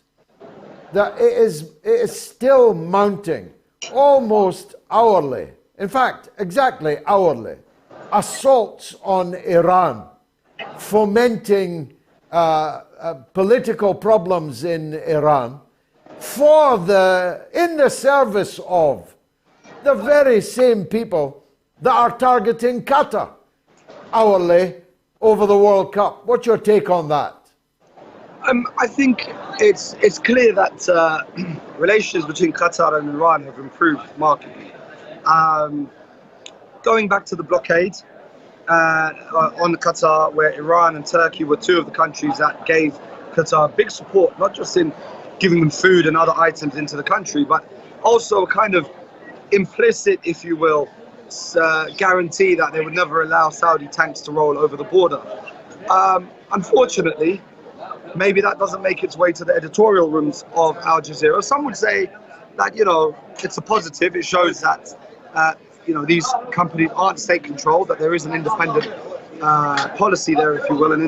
Speaker 2: it is still mounting almost hourly. In fact, exactly hourly. Assaults on Iran, fomenting political problems in Iran in the service of the very same people that are targeting Qatar hourly over the World Cup. What's your take on that?
Speaker 7: I think it's clear that relations between Qatar and Iran have improved markedly. Going back to the blockade on Qatar, where Iran and Turkey were two of the countries that gave Qatar big support, not just in giving them food and other items into the country, but also a kind of implicit, if you will, guarantee that they would never allow Saudi tanks to roll over the border. Unfortunately, maybe that doesn't make its way to the editorial rooms of Al Jazeera. Some would say that, you know, it's a positive. It shows that, you know, these companies aren't state-controlled, that there is an independent policy there, if you will, an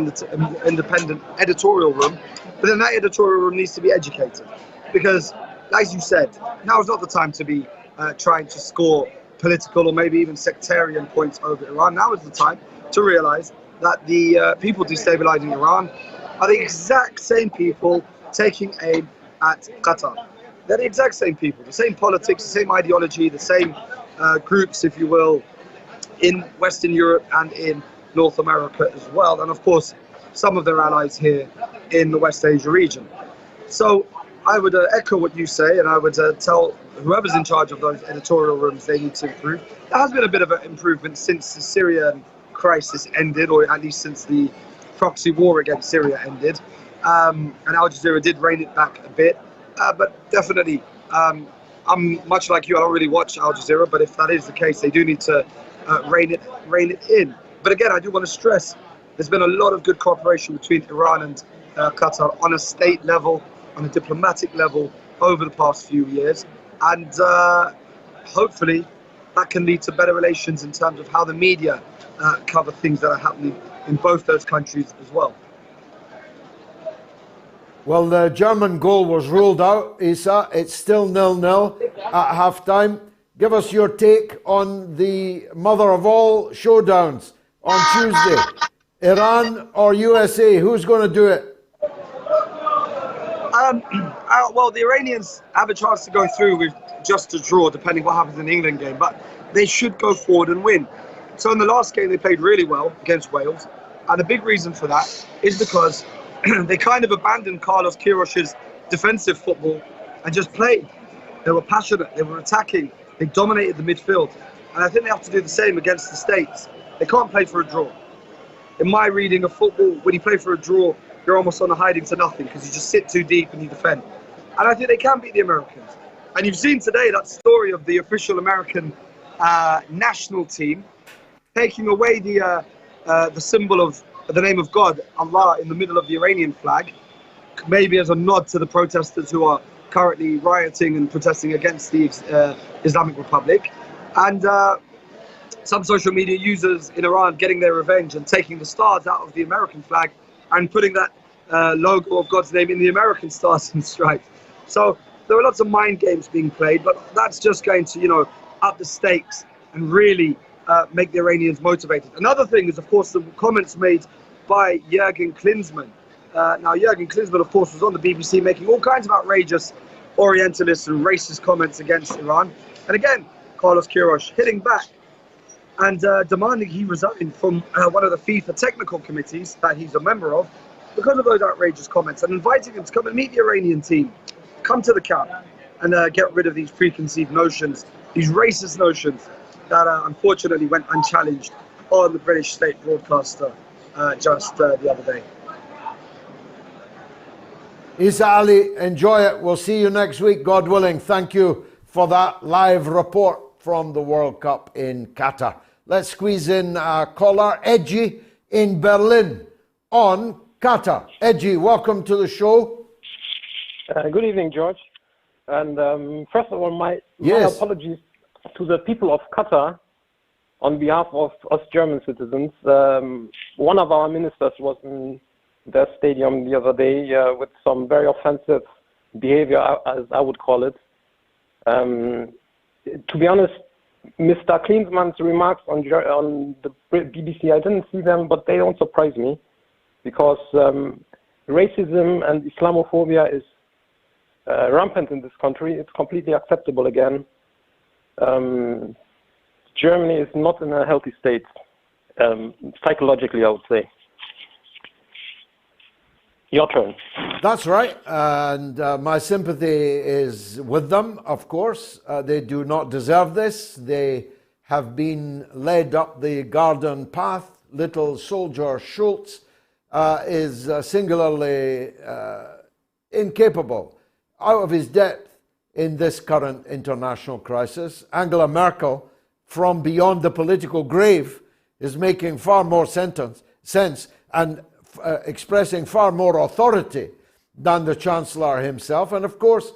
Speaker 7: independent editorial room. But then that editorial room needs to be educated. Because, as you said, now is not the time to be trying to score political or maybe even sectarian points over Iran. Now is the time to realize that the people destabilizing Iran are the exact same people taking aim at Qatar. They're the exact same people, the same politics, the same ideology, the same groups, if you will, in Western Europe and in North America as well. And of course, some of their allies here in the West Asia region. So I would echo what you say, and I would tell whoever's in charge of those editorial rooms they need to improve. There has been a bit of an improvement since the Syrian crisis ended, or at least since the proxy war against Syria ended. And Al Jazeera did rein it back a bit. But definitely, I'm much like you, I don't really watch Al Jazeera, but if that is the case, they do need to rein it in. But again, I do want to stress, there's been a lot of good cooperation between Iran and Qatar on a state level, on a diplomatic level over the past few years. And hopefully that can lead to better relations in terms of how the media cover things that are happening in both those countries as well.
Speaker 2: Well, the German goal was ruled out, Eisa. It's still 0-0 at half-time. Give us your take on the mother of all showdowns on Tuesday. Iran or USA? Who's going to do it?
Speaker 7: Well, the Iranians have a chance to go through with just a draw, depending what happens in the England game. But they should go forward and win. So in the last game, they played really well against Wales. And the big reason for that is because they kind of abandoned Carlos Queiroz's defensive football and just played. They were passionate, they were attacking, they dominated the midfield. And I think they have to do the same against the States. They can't play for a draw. In my reading of football, when you play for a draw, you're almost on a hiding to nothing because you just sit too deep and you defend. And I think they can beat the Americans. And you've seen today that story of the official American national team taking away the symbol of the name of God, Allah, in the middle of the Iranian flag, maybe as a nod to the protesters who are currently rioting and protesting against the Islamic Republic. And some social media users in Iran getting their revenge and taking the stars out of the American flag and putting that logo of God's name in the American Stars and Stripes. So there were lots of mind games being played, but that's just going to, you know, up the stakes and really make the Iranians motivated. Another thing is, of course, the comments made by Jürgen Klinsmann. Now, Jürgen Klinsmann, of course, was on the BBC making all kinds of outrageous Orientalist and racist comments against Iran. And again, Carlos Queiroz hitting back and demanding he resign from one of the FIFA technical committees that he's a member of because of those outrageous comments, and inviting him to come and meet the Iranian team, come to the camp and get rid of these preconceived notions, these racist notions that unfortunately went unchallenged on the British state broadcaster just the other day.
Speaker 2: Eisa Ali, enjoy it. We'll see you next week, God willing. Thank you for that live report from the World Cup in Qatar. Let's squeeze in a caller, Edgy in Berlin on Qatar. Edgy, welcome to the show.
Speaker 8: Good evening, George. And first of all, my apologies to the people of Qatar on behalf of us German citizens. One of our ministers was in their stadium the other day with some very offensive behavior, as I would call it. To be honest, Mr. Klinsmann's remarks on the BBC, I didn't see them, but they don't surprise me, because racism and Islamophobia is rampant in this country. It's completely acceptable again. Germany is not in a healthy state, psychologically, I would say. Your turn.
Speaker 2: That's right, and my sympathy is with them, of course. They do not deserve this. They have been led up the garden path. Little soldier Schultz is singularly incapable, out of his depth in this current international crisis. Angela Merkel, from beyond the political grave, is making far more sense and expressing far more authority than the Chancellor himself. And of course,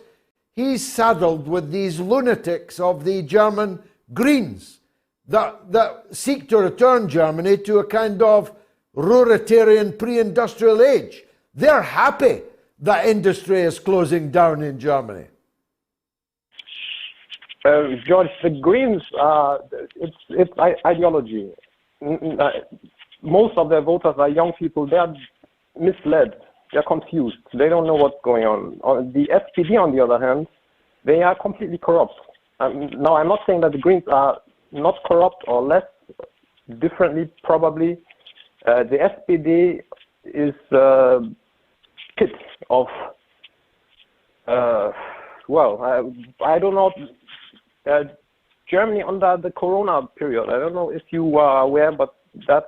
Speaker 2: he's saddled with these lunatics of the German Greens that seek to return Germany to a kind of Ruritarian pre-industrial age. They're happy that industry is closing down in Germany.
Speaker 8: George, the Greens, it's ideology. Most of their voters are young people. They are misled. They're confused. They don't know what's going on. The SPD, on the other hand, they are completely corrupt. Now, I'm not saying that the Greens are not corrupt or less, differently probably. The SPD is pit of, I don't know, Germany under the Corona period. I don't know if you are aware, but that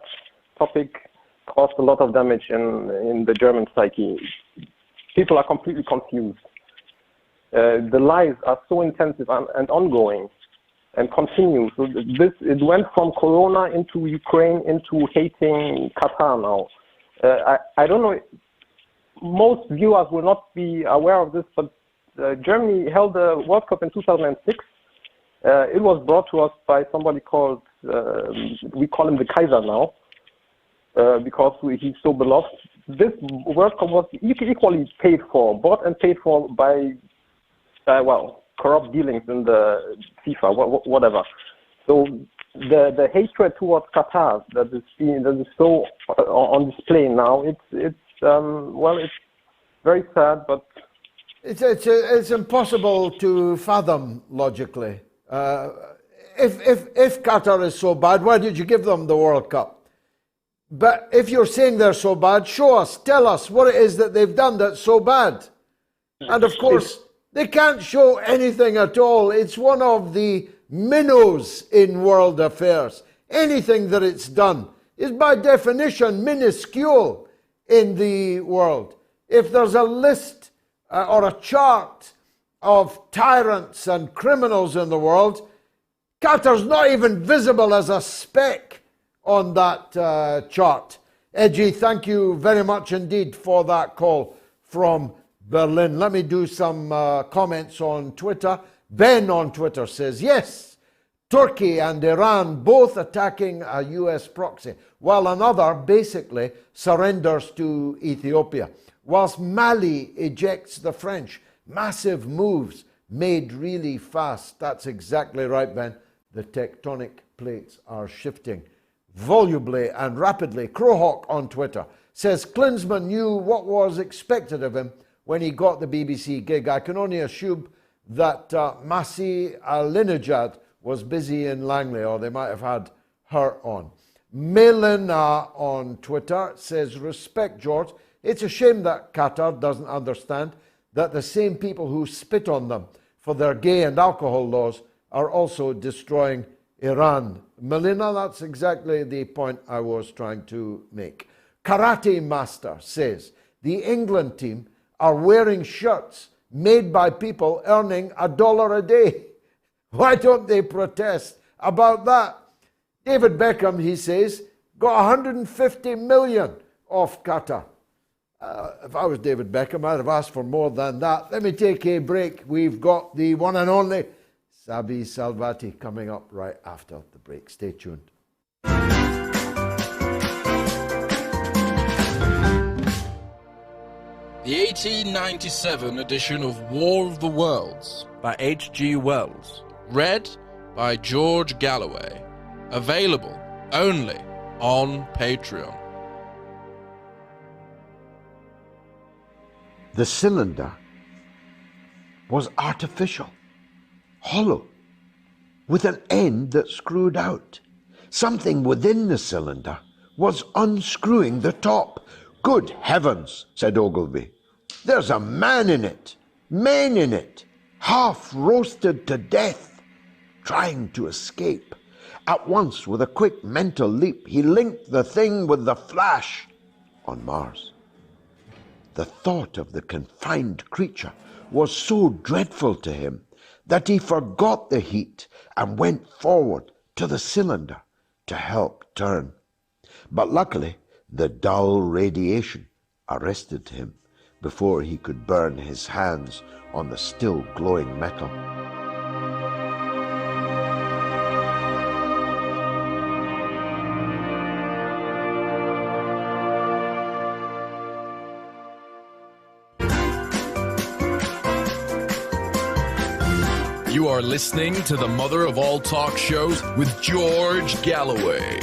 Speaker 8: topic caused a lot of damage in the German psyche. People are completely confused. The lies are so intensive and ongoing and continue. So it went from Corona into Ukraine into hating Qatar now. I don't know, most viewers will not be aware of this, but Germany held the World Cup in 2006. It was brought to us by somebody called, we call him the Kaiser now, because he's so beloved. This World Cup was equally paid for, bought and paid for by, corrupt dealings in the FIFA, whatever. So the hatred towards Qatar that is so on display now, it's very sad, but
Speaker 2: it's impossible to fathom logically. If Qatar is so bad, why did you give them the World Cup? But if you're saying they're so bad, show us, tell us what it is that they've done that's so bad. And of course, they can't show anything at all. It's one of the minnows in world affairs. Anything that it's done is by definition minuscule in the world. If there's a list or a chart of tyrants and criminals in the world, Qatar's not even visible as a speck on that chart. Edgy, thank you very much indeed for that call from Berlin. Let me do some comments on Twitter. Ben on Twitter says, yes, Turkey and Iran both attacking a US proxy, while another basically surrenders to Ethiopia. whilst Mali ejects the French. Massive moves made really fast. That's exactly right, Ben. The tectonic plates are shifting volubly and rapidly. Crowhawk on Twitter says Klinsmann knew what was expected of him when he got the BBC gig. I can only assume that Masih Alinejad was busy in Langley, or they might have had her on. Melina on Twitter says, respect, George. It's a shame that Qatar doesn't understand that the same people who spit on them for their gay and alcohol laws are also destroying Iran. Melina, that's exactly the point I was trying to make. Karate Master says, the England team are wearing shirts made by people earning $1 a day. Why don't they protest about that? David Beckham, he says, got 150 million off Qatar. If I was David Beckham, I'd have asked for more than that. Let me take a break. We've got the one and only Sabrina Salvati coming up right after the break. Stay tuned.
Speaker 4: The 1897 edition of War of the Worlds by H.G. Wells. Read by George Galloway. Available only on Patreon.
Speaker 2: The cylinder was artificial, hollow, with an end that screwed out. Something within the cylinder was unscrewing the top. Good heavens, said Ogilvy. There's a man in it, men in it, half roasted to death, trying to escape. At once, with a quick mental leap, he linked the thing with the flash on Mars. The thought of the confined creature was so dreadful to him that he forgot the heat and went forward to the cylinder to help turn. But luckily, the dull radiation arrested him before he could burn his hands on the still glowing metal.
Speaker 4: You are listening to the mother of all talk shows with George Galloway.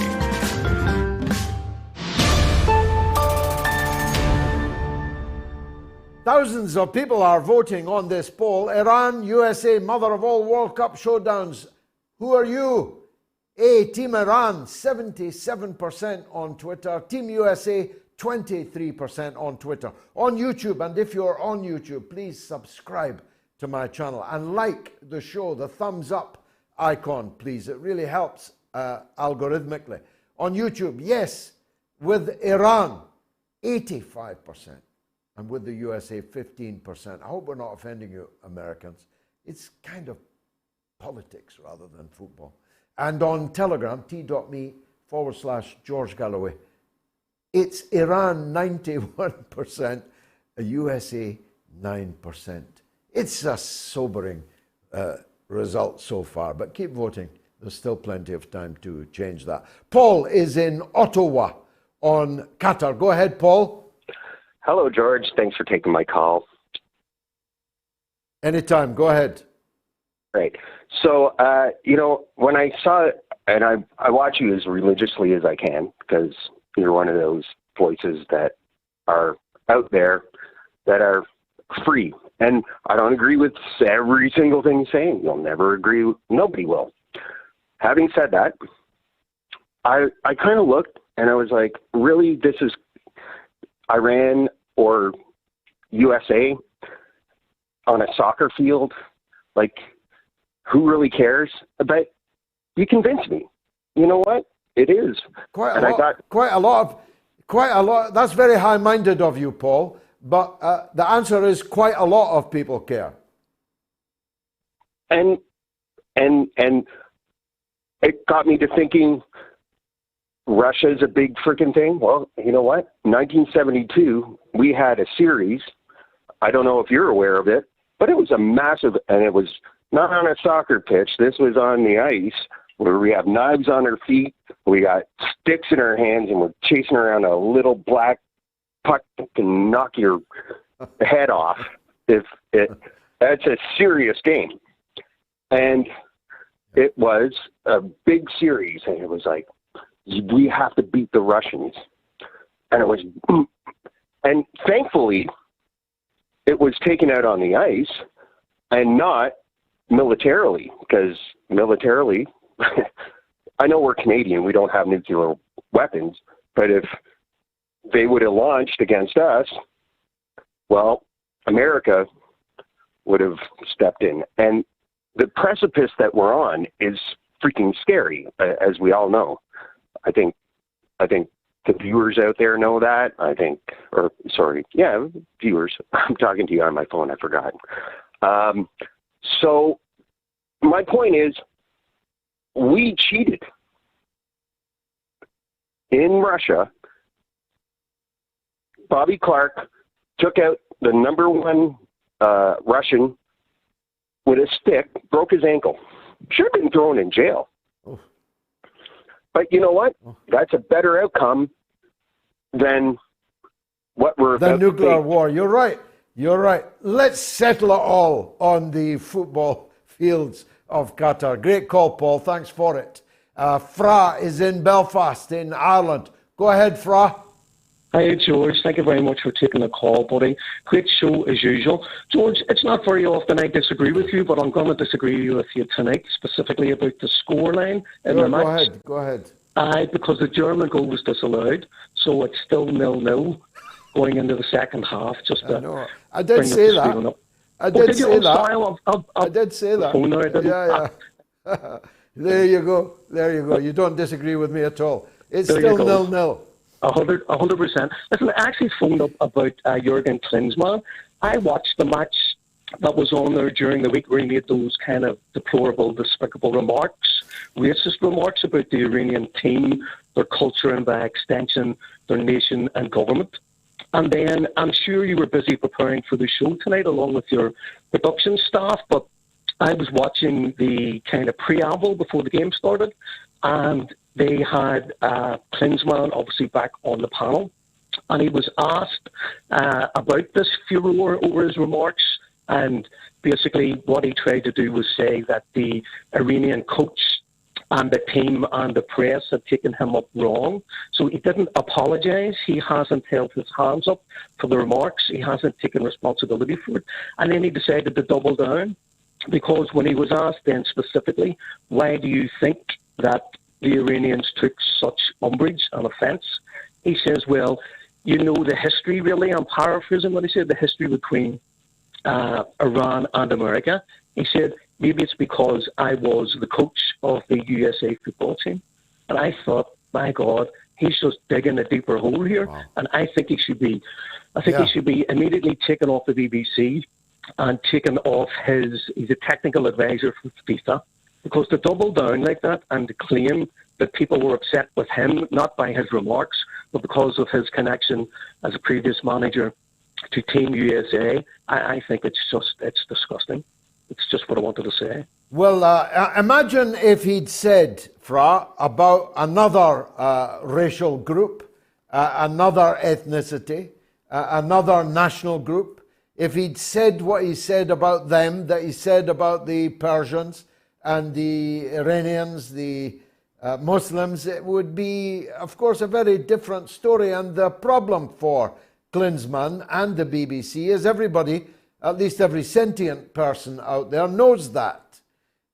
Speaker 2: Thousands of people are voting on this poll. Iran, USA, mother of all World Cup showdowns. Who are you? A, Team Iran, 77% on Twitter. Team USA, 23% on Twitter. On YouTube, and if you're on YouTube, please subscribe to my channel and like the show, the thumbs up icon, please. It really helps algorithmically. On YouTube, yes, with Iran, 85%. And with the USA, 15%. I hope we're not offending you, Americans. It's kind of politics rather than football. And on Telegram, t.me/George Galloway, it's Iran 91%, USA 9%. It's a sobering result so far, but keep voting. There's still plenty of time to change that. Paul is in Ottawa on Qatar. Go ahead, Paul.
Speaker 9: Hello, George. Thanks for taking my call.
Speaker 2: Anytime. Go ahead.
Speaker 9: Great. So, when I saw it, and I watch you as religiously as I can, because you're one of those voices that are out there that are free. And I don't agree with every single thing you're saying. You'll never agree. Nobody will. Having said that, I kind of looked and I was like, really, this is Iran or USA on a soccer field? Like, who really cares? But you convinced me. You know what? It is.
Speaker 2: Quite a lot. That's very high-minded of you, Paul. But the answer is quite a lot of people care.
Speaker 9: And it got me to thinking, Russia's a big freaking thing. Well, you know what? 1972, we had a series. I don't know if you're aware of it, but it was a massive, and it was not on a soccer pitch. This was on the ice where we have knives on our feet. We got sticks in our hands, and we're chasing around a little black puck can knock your head off. That's a serious game. And it was a big series, and it was like, we have to beat the Russians. And it was, and thankfully, it was taken out on the ice and not militarily, because militarily, I know we're Canadian, we don't have nuclear weapons, but if they would have launched against us, well, America would have stepped in. And the precipice that we're on is freaking scary, as we all know. I think the viewers out there know that. Viewers. I'm talking to you on my phone, I forgot. So my point is, we cheated in Russia. Bobby Clark took out the number one Russian with a stick, broke his ankle. Should have been thrown in jail. Oh. But you know what? That's a better outcome than what we're about
Speaker 2: the nuclear war. You're right. You're right. Let's settle it all on the football fields of Qatar. Great call, Paul. Thanks for it. Fra is in Belfast in Ireland. Go ahead, Fra.
Speaker 10: Hi, George. Thank you very much for taking the call, buddy. Great show as usual. George, it's not very often I disagree with you, but I'm going to disagree with you tonight, specifically about the scoreline in the match.
Speaker 2: Go ahead.
Speaker 10: Because the German goal was disallowed, so it's still 0-0 going into the second half.
Speaker 2: I did say that. I did say that. Yeah. There you go. You don't disagree with me at all. It's still 0-0.
Speaker 10: 100%. Listen, I actually phoned up about Jurgen Klinsmann. I watched the match that was on there during the week where he made those kind of deplorable, despicable remarks, racist remarks about the Iranian team, their culture, and by extension, their nation and government. And then I'm sure you were busy preparing for the show tonight along with your production staff, but I was watching the kind of preamble before the game started, and they had Klinsmann obviously back on the panel, and he was asked about this furor over his remarks, and basically what he tried to do was say that the Iranian coach and the team and the press had taken him up wrong. So he didn't apologise. He hasn't held his hands up for the remarks. He hasn't taken responsibility for it. And then he decided to double down, because when he was asked then specifically, why do you think that the Iranians took such umbrage and offence, he says, well, you know the history really. I'm paraphrasing what he said, the history between Iran and America. He said, maybe it's because I was the coach of the USA football team. And I thought, my God, he's just digging a deeper hole here. Wow. And I think he should be immediately taken off the BBC and taken off he's a technical advisor for FIFA. Because to double down like that and to claim that people were upset with him, not by his remarks, but because of his connection as a previous manager to Team USA, I think it's disgusting. It's just what I wanted to say.
Speaker 2: Well, imagine if he'd said, Fra, about another racial group, another ethnicity, another national group, if he'd said what he said about them, that he said about the Persians and the Iranians, the Muslims, it would be, of course, a very different story. And the problem for Klinsmann and the BBC is everybody, at least every sentient person out there, knows that.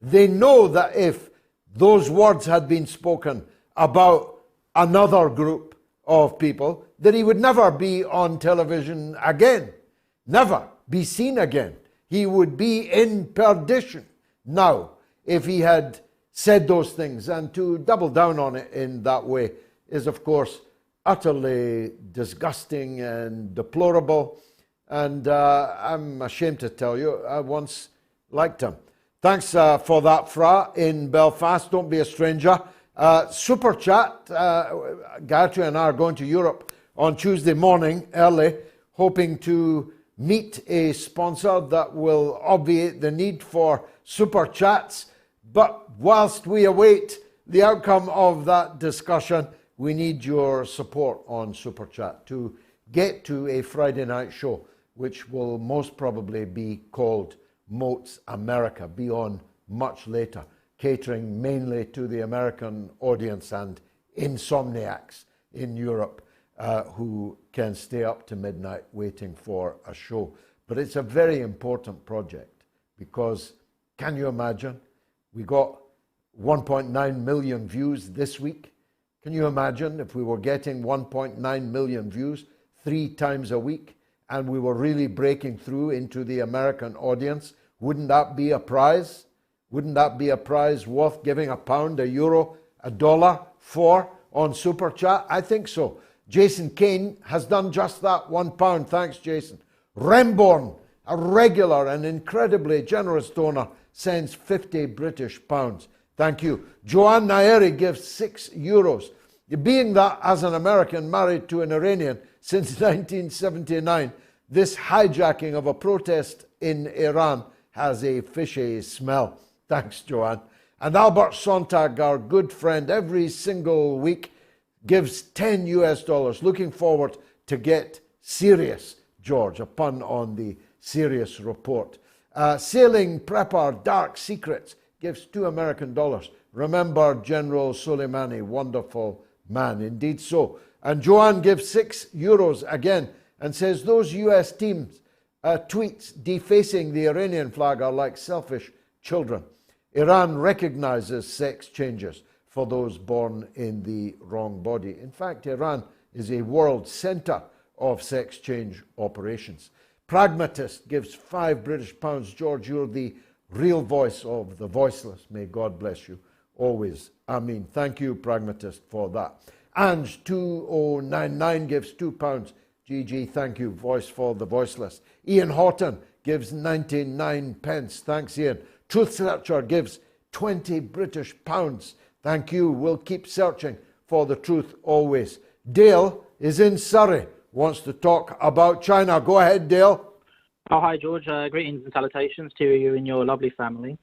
Speaker 2: They know that if those words had been spoken about another group of people, that he would never be on television again, never be seen again. He would be in perdition now if he had said those things. And to double down on it in that way is, of course, utterly disgusting and deplorable. And I'm ashamed to tell you, I once liked him. Thanks for that, Fra, in Belfast. Don't be a stranger. Super Chat. Gayatri and I are going to Europe on Tuesday morning, early, hoping to meet a sponsor that will obviate the need for Super Chats. But whilst we await the outcome of that discussion, we need your support on Super Chat to get to a Friday night show, which will most probably be called MOATS America, be on much later, catering mainly to the American audience and insomniacs in Europe who can stay up to midnight waiting for a show. But it's a very important project because, can you imagine? We got 1.9 million views this week. Can you imagine if we were getting 1.9 million views 3 times a week and we were really breaking through into the American audience? Wouldn't that be a prize? Wouldn't that be a prize worth giving £1, €1, $1 for on Super Chat? I think so. Jason Kane has done just that, £1. Thanks, Jason. Remborn, a regular and incredibly generous donor, sends 50 British pounds. Thank you. Joanne Naeri gives €6. Being that as an American married to an Iranian since 1979, this hijacking of a protest in Iran has a fishy smell. Thanks, Joanne. And Albert Sontag, our good friend, every single week gives $10. Looking forward to get serious, George, a pun on the SIRIUS report. Sailing Prepper Dark Secrets gives $2 American. Remember General Soleimani, wonderful man, indeed so. And Joanne gives €6 again and says those US teams tweets defacing the Iranian flag are like selfish children. Iran recognizes sex changes for those born in the wrong body. In fact, Iran is a world center of sex change operations. Pragmatist gives £5 British. George, you're the real voice of the voiceless. May God bless you always. Amen. Thank you, Pragmatist, for that. Ange2099 gives £2. GG, thank you, voice for the voiceless. Ian Houghton gives 99 pence. Thanks, Ian. Truth Searcher gives 20 British pounds. Thank you. We'll keep searching for the truth always. Dale is in Surrey, wants to talk about China. Go ahead, Dale.
Speaker 11: Oh, hi, George. Greetings and salutations to you and your lovely family.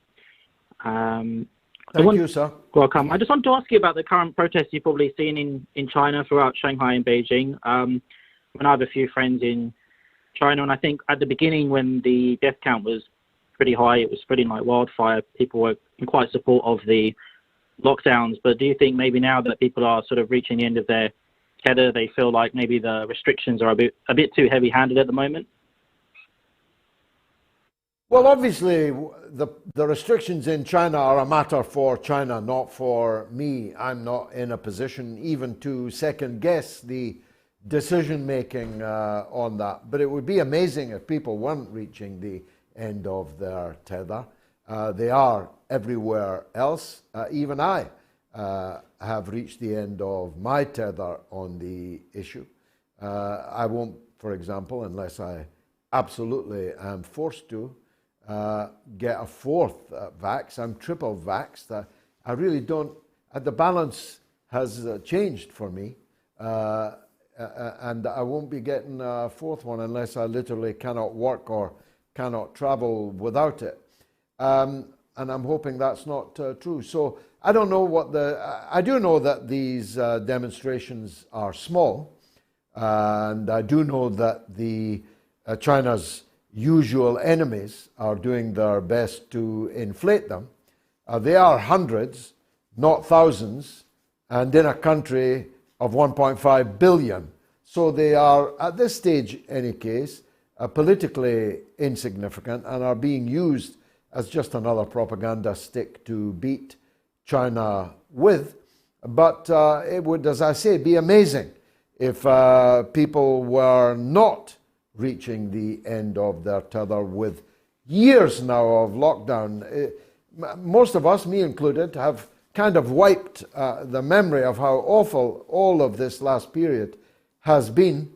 Speaker 2: Thank you, sir.
Speaker 11: Welcome. I just want to ask you about the current protests you've probably seen in China, throughout Shanghai and Beijing. When I have a few friends in China, and I think at the beginning when the death count was pretty high, it was spreading like wildfire. People were in quite support of the lockdowns. But do you think maybe now that people are sort of reaching the end of their tether, they feel like maybe the restrictions are a bit too heavy-handed at the moment?
Speaker 2: Well, obviously, the restrictions in China are a matter for China, not for me. I'm not in a position even to second-guess the decision-making on that. But it would be amazing if people weren't reaching the end of their tether. They are everywhere else. Even I have reached the end of my tether on the issue. I won't, for example, unless I absolutely am forced to, get a fourth vax. I'm triple vaxxed. I really don't, the balance has changed for me, and I won't be getting a fourth one unless I literally cannot work or cannot travel without it. And I'm hoping that's not true. So I don't know what I do know that these demonstrations are small, and I do know that the China's usual enemies are doing their best to inflate them. They are hundreds, not thousands, and in a country of 1.5 billion. So they are, at this stage, in any case, politically insignificant and are being used as just another propaganda stick to beat China with. But it would, as I say, be amazing if people were not reaching the end of their tether with years now of lockdown. Most of us, me included, have kind of wiped the memory of how awful all of this last period has been.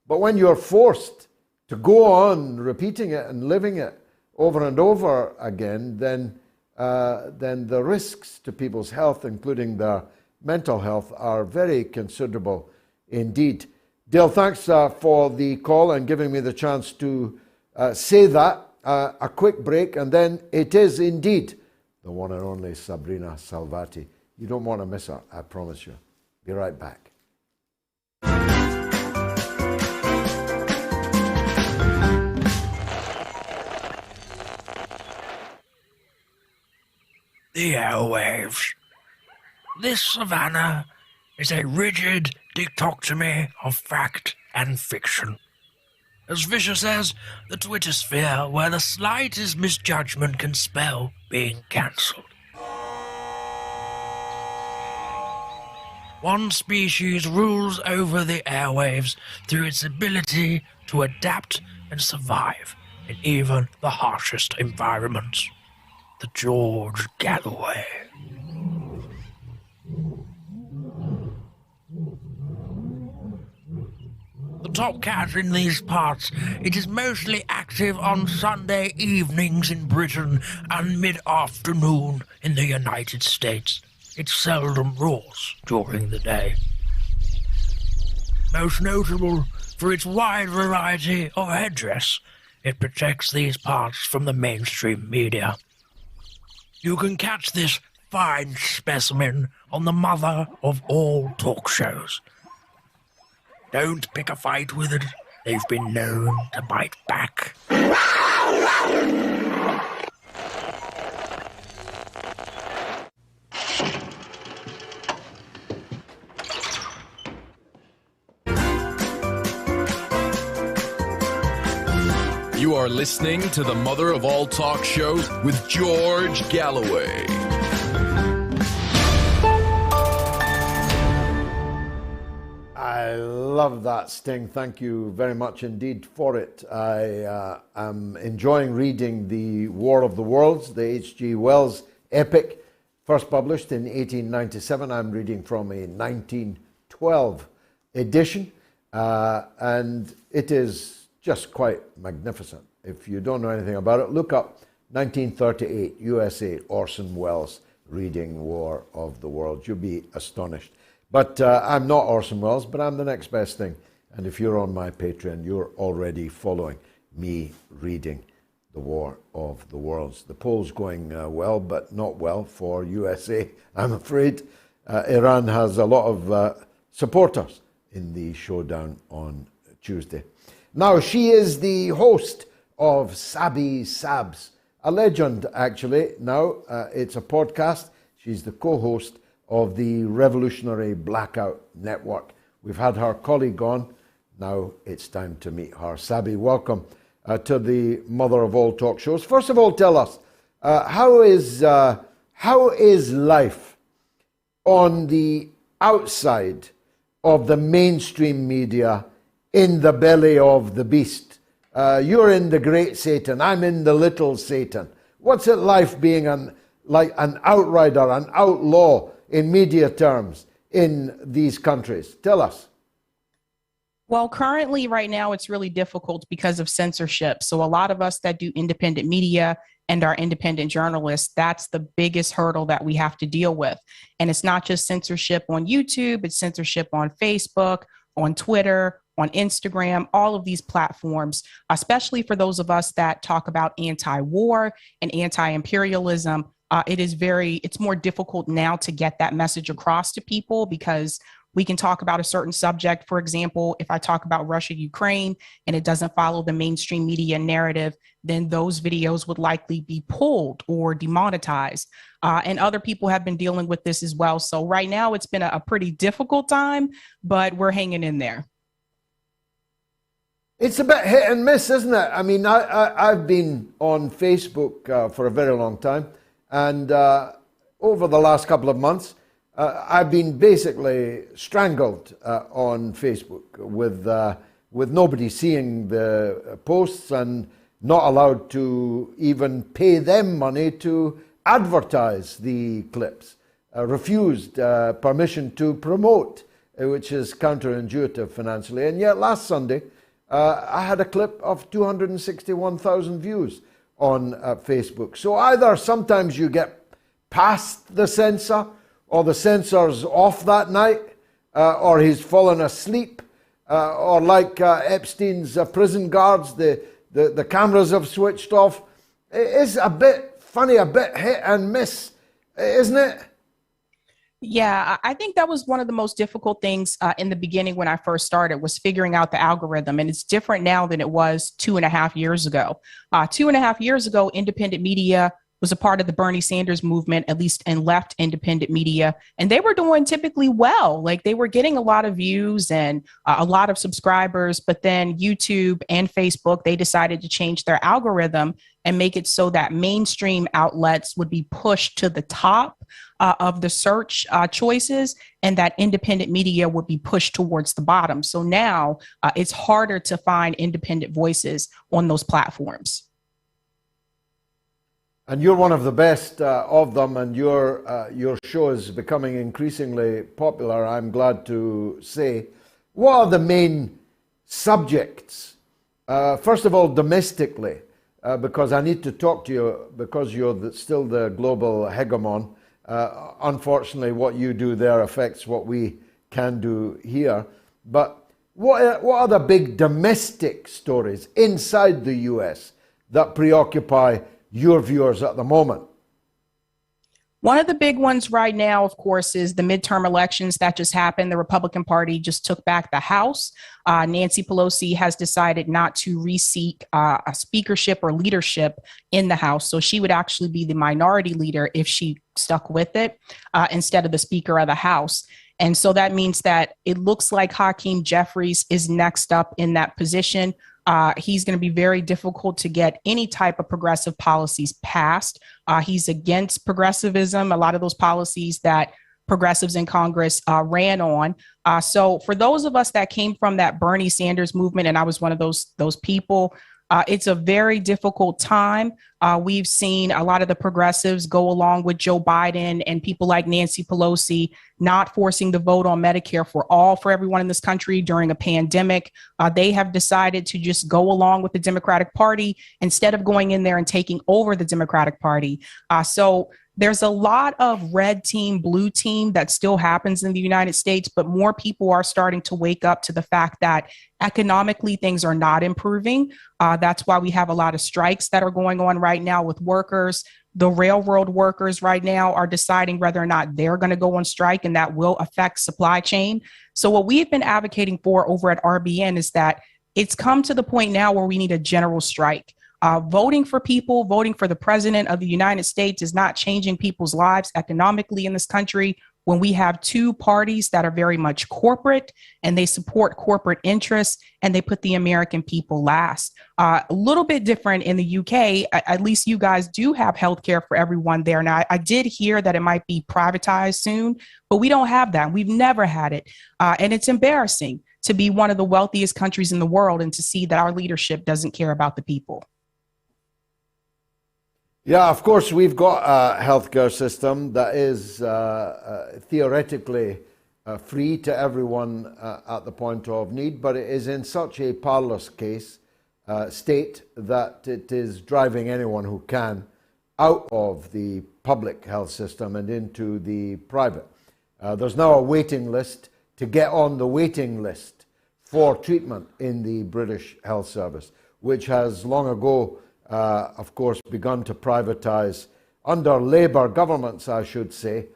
Speaker 2: But when you're forced to go on repeating it and living it over and over again, then the risks to people's health, including their mental health, are very considerable indeed. Dale, thanks for the call and giving me the chance to say that. A quick break, and then it is indeed the one and only Sabrina Salvati. You don't want to miss her, I promise you. Be right back.
Speaker 12: the airwaves. This savannah is a rigid dichotomy of fact and fiction. As Fisher says, the Twitter sphere where the slightest misjudgment can spell being cancelled. One species rules over the airwaves through its ability to adapt and survive in even the harshest environments. The George Galloway. The top cat in these parts, it is mostly active on Sunday evenings in Britain and mid-afternoon in the United States. It seldom roars during the day. Most notable for its wide variety of headdress, it protects these parts from the mainstream media. You can catch this fine specimen on the mother of all talk shows. Don't pick a fight with it. They've been known to bite back.
Speaker 1: You are listening to the mother of all talk shows with George Galloway.
Speaker 2: I love that, Sting. Thank you very much indeed for it. I am enjoying reading The War of the Worlds, the H.G. Wells epic, first published in 1897. I'm reading from a 1912 edition, and it is just quite magnificent. If you don't know anything about it, look up 1938 USA Orson Welles reading War of the Worlds. You'll be astonished. But I'm not Orson Welles, but I'm the next best thing. And if you're on my Patreon, you're already following me reading The War of the Worlds. The poll's going well, but not well for USA, I'm afraid. Iran has a lot of supporters in the showdown on Tuesday. Now, she is the host of Sabi Sabs, a legend, actually. Now, it's a podcast. She's the co-host of the Revolutionary Blackout Network. We've had her colleague on. Now it's time to meet her. Sabi, welcome to the mother of all talk shows. First of all, tell us, how is life on the outside of the mainstream media in the belly of the beast? You're in the great Satan. I'm in the little Satan. What's it like being like an outrider, an outlaw in media terms in these countries? Tell us.
Speaker 13: Well, currently right now, it's really difficult because of censorship. So a lot of us that do independent media and are independent journalists, that's the biggest hurdle that we have to deal with. And it's not just censorship on YouTube, it's censorship on Facebook, on Twitter, on Instagram, all of these platforms, especially for those of us that talk about anti-war and anti-imperialism. It's more difficult now to get that message across to people because we can talk about a certain subject. For example, if I talk about Russia, Ukraine, and it doesn't follow the mainstream media narrative, then those videos would likely be pulled or demonetized. And other people have been dealing with this as well. So right now it's been a pretty difficult time, but we're hanging in there.
Speaker 2: It's a bit hit and miss, isn't it? I mean, I've been on Facebook for a very long time. And over the last couple of months, I've been basically strangled on Facebook with nobody seeing the posts and not allowed to even pay them money to advertise the clips. Refused permission to promote, which is counterintuitive financially. And yet last Sunday, I had a clip of 261,000 views on Facebook. So either sometimes you get past the censor, or the censor's off that night, or he's fallen asleep, or like Epstein's prison guards, the cameras have switched off. It is a bit funny, a bit hit and miss, isn't it?
Speaker 13: Yeah, I think that was one of the most difficult things in the beginning when I first started, was figuring out the algorithm. And it's different now than it was 2.5 years ago. 2.5 years ago, independent media was a part of the Bernie Sanders movement, at least in left independent media. And they were doing typically well. Like they were getting a lot of views and a lot of subscribers. But then YouTube and Facebook, they decided to change their algorithm and make it so that mainstream outlets would be pushed to the top of the search choices, and that independent media would be pushed towards the bottom. So now it's harder to find independent voices on those platforms.
Speaker 2: And you're one of the best of them, and your show is becoming increasingly popular, I'm glad to say. What are the main subjects? First of all, domestically, because I need to talk to you because you're still the global hegemon. Unfortunately, what you do there affects what we can do here. But what are the big domestic stories inside the US that preoccupy your viewers at the moment?
Speaker 13: One of the big ones right now, of course, is the midterm elections that just happened. The Republican Party just took back the House. Nancy Pelosi has decided not to reseat a speakership or leadership in the House. So she would actually be the minority leader if she stuck with it instead of the Speaker of the House. And so that means that it looks like Hakeem Jeffries is next up in that position. He's going to be very difficult to get any type of progressive policies passed. He's against progressivism, a lot of those policies that progressives in Congress ran on. So for those of us that came from that Bernie Sanders movement, and I was one of those people, it's a very difficult time. We've seen a lot of the progressives go along with Joe Biden and people like Nancy Pelosi not forcing the vote on Medicare for all for everyone in this country during a pandemic. They have decided to just go along with the Democratic Party instead of going in there and taking over the Democratic Party. So there's a lot of red team, blue team that still happens in the United States, but more people are starting to wake up to the fact that economically things are not improving. That's why we have a lot of strikes that are going on right now with workers. The railroad workers right now are deciding whether or not they're going to go on strike, and that will affect supply chain. So what we've been advocating for over at RBN is that it's come to the point now where we need a general strike. Voting for people, voting for the president of the United States is not changing people's lives economically in this country when we have two parties that are very much corporate and they support corporate interests and they put the American people last. A little bit different in the UK. At least you guys do have healthcare for everyone there. Now, I did hear that it might be privatized soon, but we don't have that. We've never had it. And it's embarrassing to be one of the wealthiest countries in the world and to see that our leadership doesn't care about the people.
Speaker 2: Yeah, of course, we've got a healthcare system that is theoretically free to everyone at the point of need, but it is in such a parlous state that it is driving anyone who can out of the public health system and into the private. There's now a waiting list to get on the waiting list for treatment in the British Health Service, which has long ago of course, begun to privatize under Labour governments, I should say,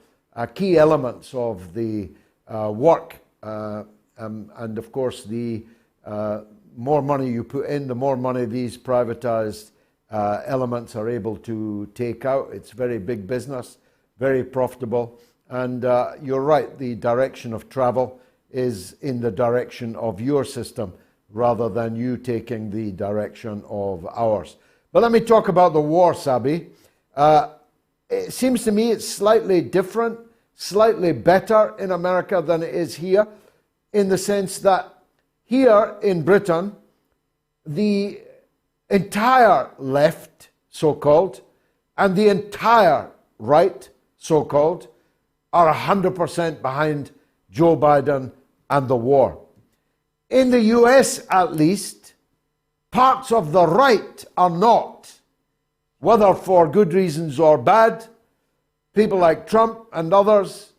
Speaker 2: key elements of the work. And of course, the more money you put in, the more money these privatized elements are able to take out. It's very big business, very profitable. And you're right, the direction of travel is in the direction of your system rather than you taking the direction of ours. But let me talk about the war, Sabi. It seems to me it's slightly different, slightly better in America than it is here, in the sense that here in Britain, the entire left, so-called, and the entire right, so-called, are 100% behind Joe Biden and the war. In the US, at least, parts of the right are not, whether for good reasons or bad. People like Trump and others,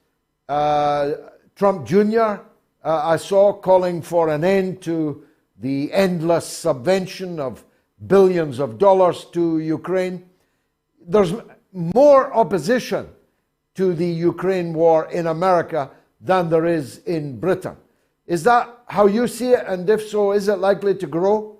Speaker 2: Trump Jr., I saw calling for an end to the endless subvention of billions of dollars to Ukraine. There's more opposition to the Ukraine war in America than there is in Britain. Is that how you see it? And if so, is it likely to grow?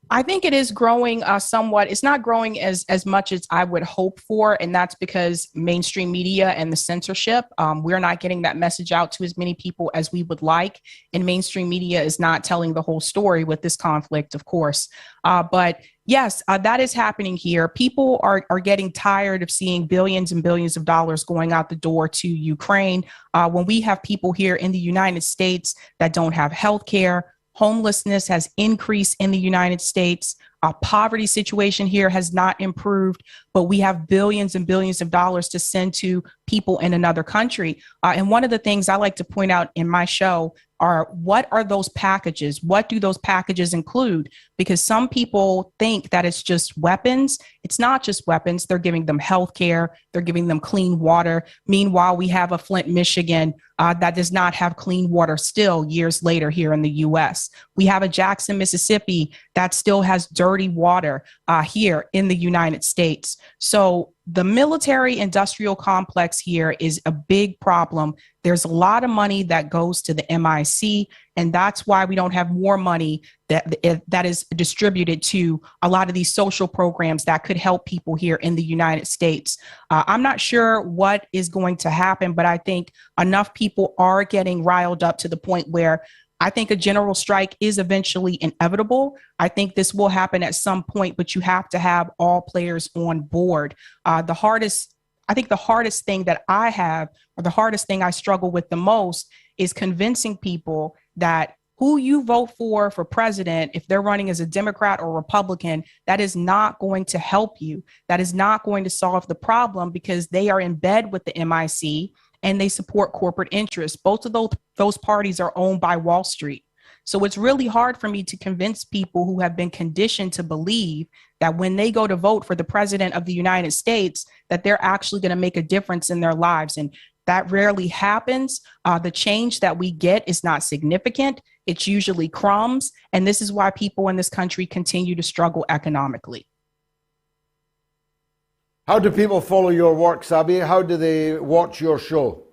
Speaker 13: I think it is growing somewhat. It's not growing as much as I would hope for, and that's because mainstream media and the censorship, we're not getting that message out to as many people as we would like, and mainstream media is not telling the whole story with this conflict, of course. But yes, that is happening here. People are getting tired of seeing billions and billions of dollars going out the door to Ukraine when we have people here in the United States that don't have health care. Homelessness has increased in the United States. Our poverty situation here has not improved, but we have billions and billions of dollars to send to people in another country. And one of the things I like to point out in my show are, what are those packages? What do those packages include? Because some people think that it's just weapons. It's not just weapons. They're giving them health care. They're giving them clean water. Meanwhile, we have a Flint, Michigan that does not have clean water still years later here in the U.S. We have a Jackson, Mississippi that still has dirty water here in the United States. So the military industrial complex here is a big problem. There's a lot of money that goes to the MIC, and that's why we don't have more money that is distributed to a lot of these social programs that could help people here in the United States. I'm not sure what is going to happen, but I think enough people are getting riled up to the point where I think a general strike is eventually inevitable. I think this will happen at some point, but you have to have all players on board. The hardest thing that I have, or the hardest thing I struggle with the most, is convincing people that who you vote for president, if they're running as a Democrat or Republican, that is not going to help you. That is not going to solve the problem, because they are in bed with the MIC and they support corporate interests. Both of those parties are owned by Wall Street. So it's really hard for me to convince people who have been conditioned to believe that when they go to vote for the president of the United States, that they're actually going to make a difference in their lives. And that rarely happens. The change that we get is not significant. It's usually crumbs. And this is why people in this country continue to struggle economically.
Speaker 2: How do people follow your work, Sabi? How do they watch your show?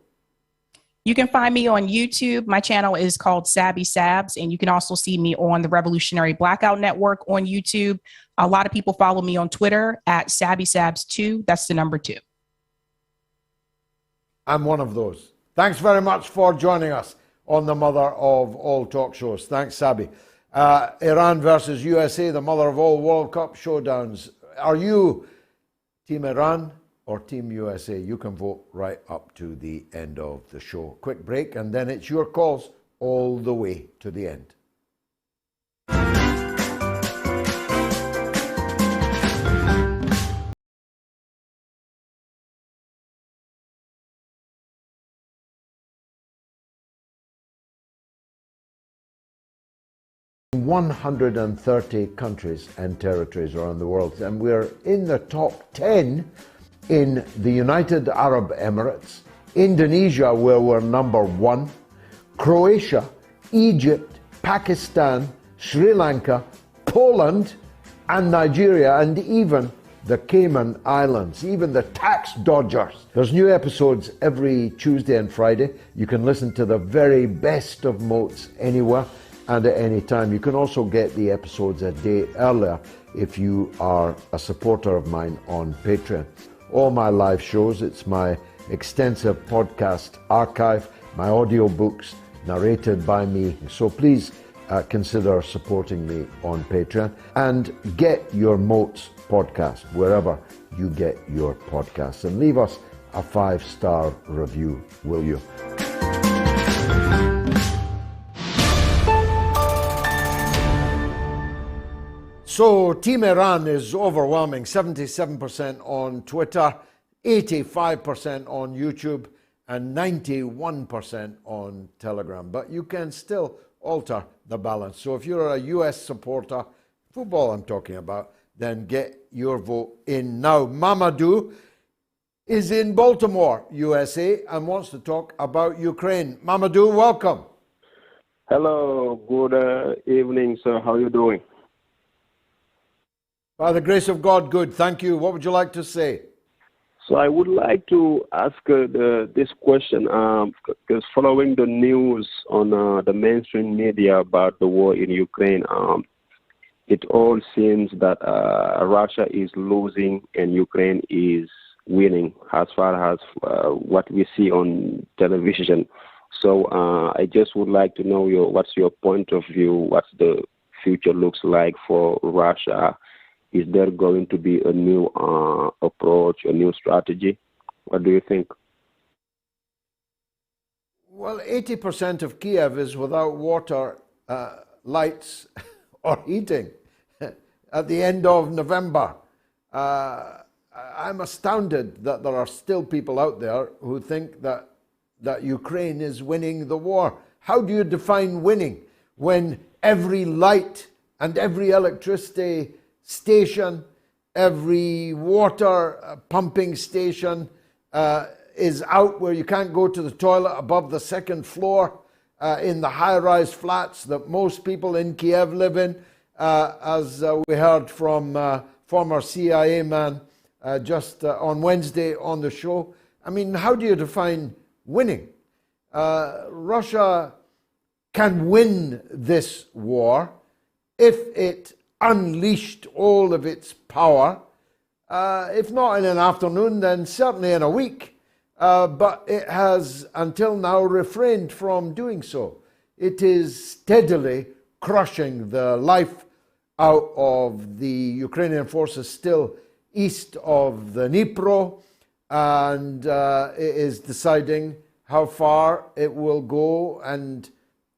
Speaker 13: You can find me on YouTube. My channel is called Sabby Sabs, and you can also see me on the Revolutionary Blackout Network on YouTube. A lot of people follow me on Twitter at SabbySabs2. That's the number 2.
Speaker 2: I'm one of those. Thanks very much for joining us on the mother of all talk shows. Thanks, Sabi. Iran versus USA, the mother of all World Cup showdowns. Are you Team Iran or Team USA? You can vote right up to the end of the show. Quick break, and then it's your calls all the way to the end. In 130 countries and territories around the world, and we're in the top 10 in the United Arab Emirates, Indonesia, where we're number 1, Croatia, Egypt, Pakistan, Sri Lanka, Poland, and Nigeria, and even the Cayman Islands, even the tax dodgers. There's new episodes every Tuesday and Friday. You can listen to the very best of MOATS anywhere and at any time. You can also get the episodes a day earlier if you are a supporter of mine on Patreon. All my live shows, it's my extensive podcast archive, my audiobooks narrated by me. So please consider supporting me on Patreon, and get your MOATS podcast wherever you get your podcasts, and leave us a 5-star review, will you? So Team Iran is overwhelming, 77% on Twitter, 85% on YouTube, and 91% on Telegram. But you can still alter the balance. So if you're a US supporter, football I'm talking about, then get your vote in now. Mamadou is in Baltimore, USA, and wants to talk about Ukraine. Mamadou, welcome.
Speaker 14: Hello, good evening, sir. How are you doing?
Speaker 2: By the grace of God, good. Thank you. What would you like to say?
Speaker 14: So I would like to ask this question, because following the news on the mainstream media about the war in Ukraine, it all seems that Russia is losing and Ukraine is winning as far as what we see on television. So I just would like to know what's your point of view, what the future looks like for Russia. Is there going to be a new approach, a new strategy? What do you think?
Speaker 2: Well, 80% of Kiev is without water, lights, or heating at the end of November. I'm astounded that there are still people out there who think that Ukraine is winning the war. How do you define winning when every light and every electricity station, every water pumping station is out, where you can't go to the toilet above the second floor in the high-rise flats that most people in Kiev live in, as we heard from former CIA man just on Wednesday on the show. I mean, how do you define winning? Russia can win this war if it unleashed all of its power, if not in an afternoon, then certainly in a week. But it has until now refrained from doing so. It is steadily crushing the life out of the Ukrainian forces still east of the Dnipro, and it is deciding how far it will go and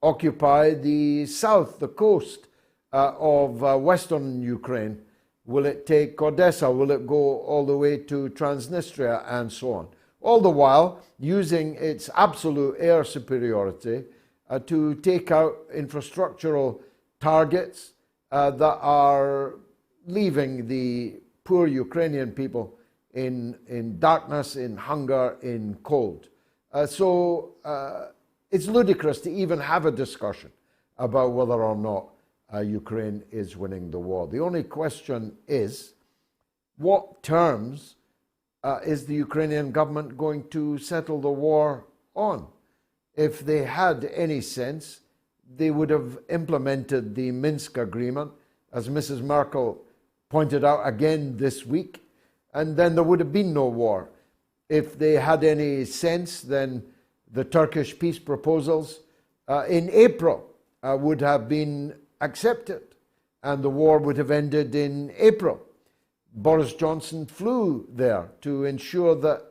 Speaker 2: occupy the south, the coast of western Ukraine. Will it take Odessa? Will it go all the way to Transnistria and so on? All the while using its absolute air superiority to take out infrastructural targets that are leaving the poor Ukrainian people in darkness, in hunger, in cold. So it's ludicrous to even have a discussion about whether or not Ukraine is winning the war. The only question is, what terms is the Ukrainian government going to settle the war on? If they had any sense, they would have implemented the Minsk agreement, as Mrs. Merkel pointed out again this week, and then there would have been no war. If they had any sense, then the Turkish peace proposals in April would have been accepted, and the war would have ended in April. Boris Johnson flew there to ensure that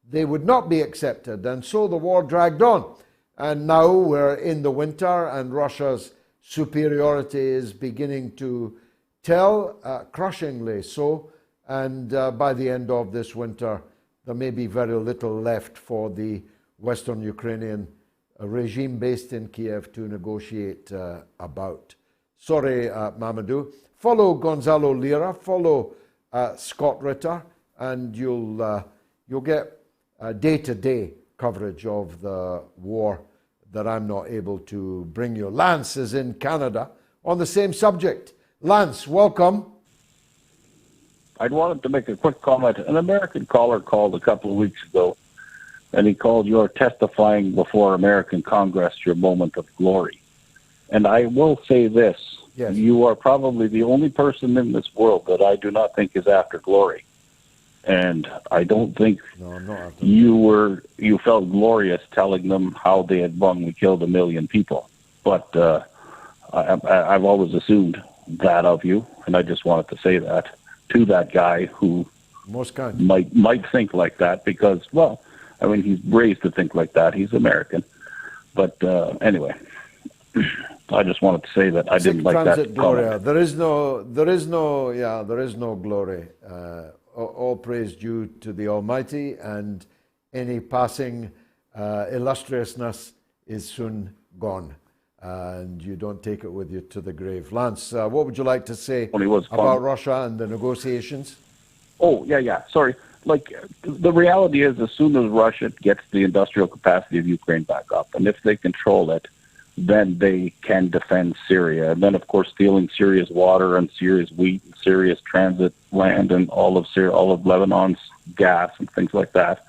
Speaker 2: they would not be accepted, and so the war dragged on. And now we're in the winter, and Russia's superiority is beginning to tell, crushingly so, and by the end of this winter, there may be very little left for the Western Ukrainian regime based in Kiev to negotiate about. Sorry, Mamadou. Follow Gonzalo Lira, follow Scott Ritter, and you'll get day-to-day coverage of the war that I'm not able to bring you. Lance is in Canada on the same subject. Lance, welcome.
Speaker 15: I wanted to make a quick comment. An American caller called a couple of weeks ago, and he called your testifying before American Congress your moment of glory. And I will say this. Yes. You are probably the only person in this world that I do not think is after glory. And I don't think you felt glorious telling them how they had wrongly killed 1 million people. But I've always assumed that of you, and I just wanted to say that to that guy who might think like that, because, well, I mean, he's raised to think like that. He's American. But anyway, I just wanted to say that I didn't like that
Speaker 2: Gloria. There is no glory. All praise due to the Almighty, and any passing illustriousness is soon gone, and you don't take it with you to the grave. Lance, what would you like to say about Russia and the negotiations?
Speaker 15: Oh, yeah. Sorry. Like, the reality is, as soon as Russia gets the industrial capacity of Ukraine back up, and if they control it, then they can defend Syria. And then, of course, stealing Syria's water and Syria's wheat and Syria's transit land and all of Lebanon's gas and things like that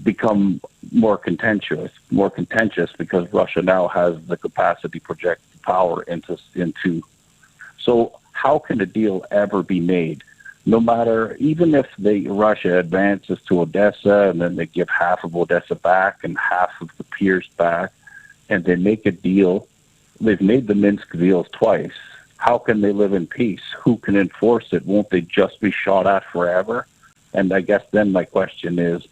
Speaker 15: become more contentious because Russia now has the capacity to project power into. So how can a deal ever be made? No matter, even if Russia advances to Odessa and then they give half of Odessa back and half of the piers back, and they make a deal, they've made the Minsk deals twice. How can they live in peace? Who can enforce it? Won't they just be shot at forever? And I guess then my question is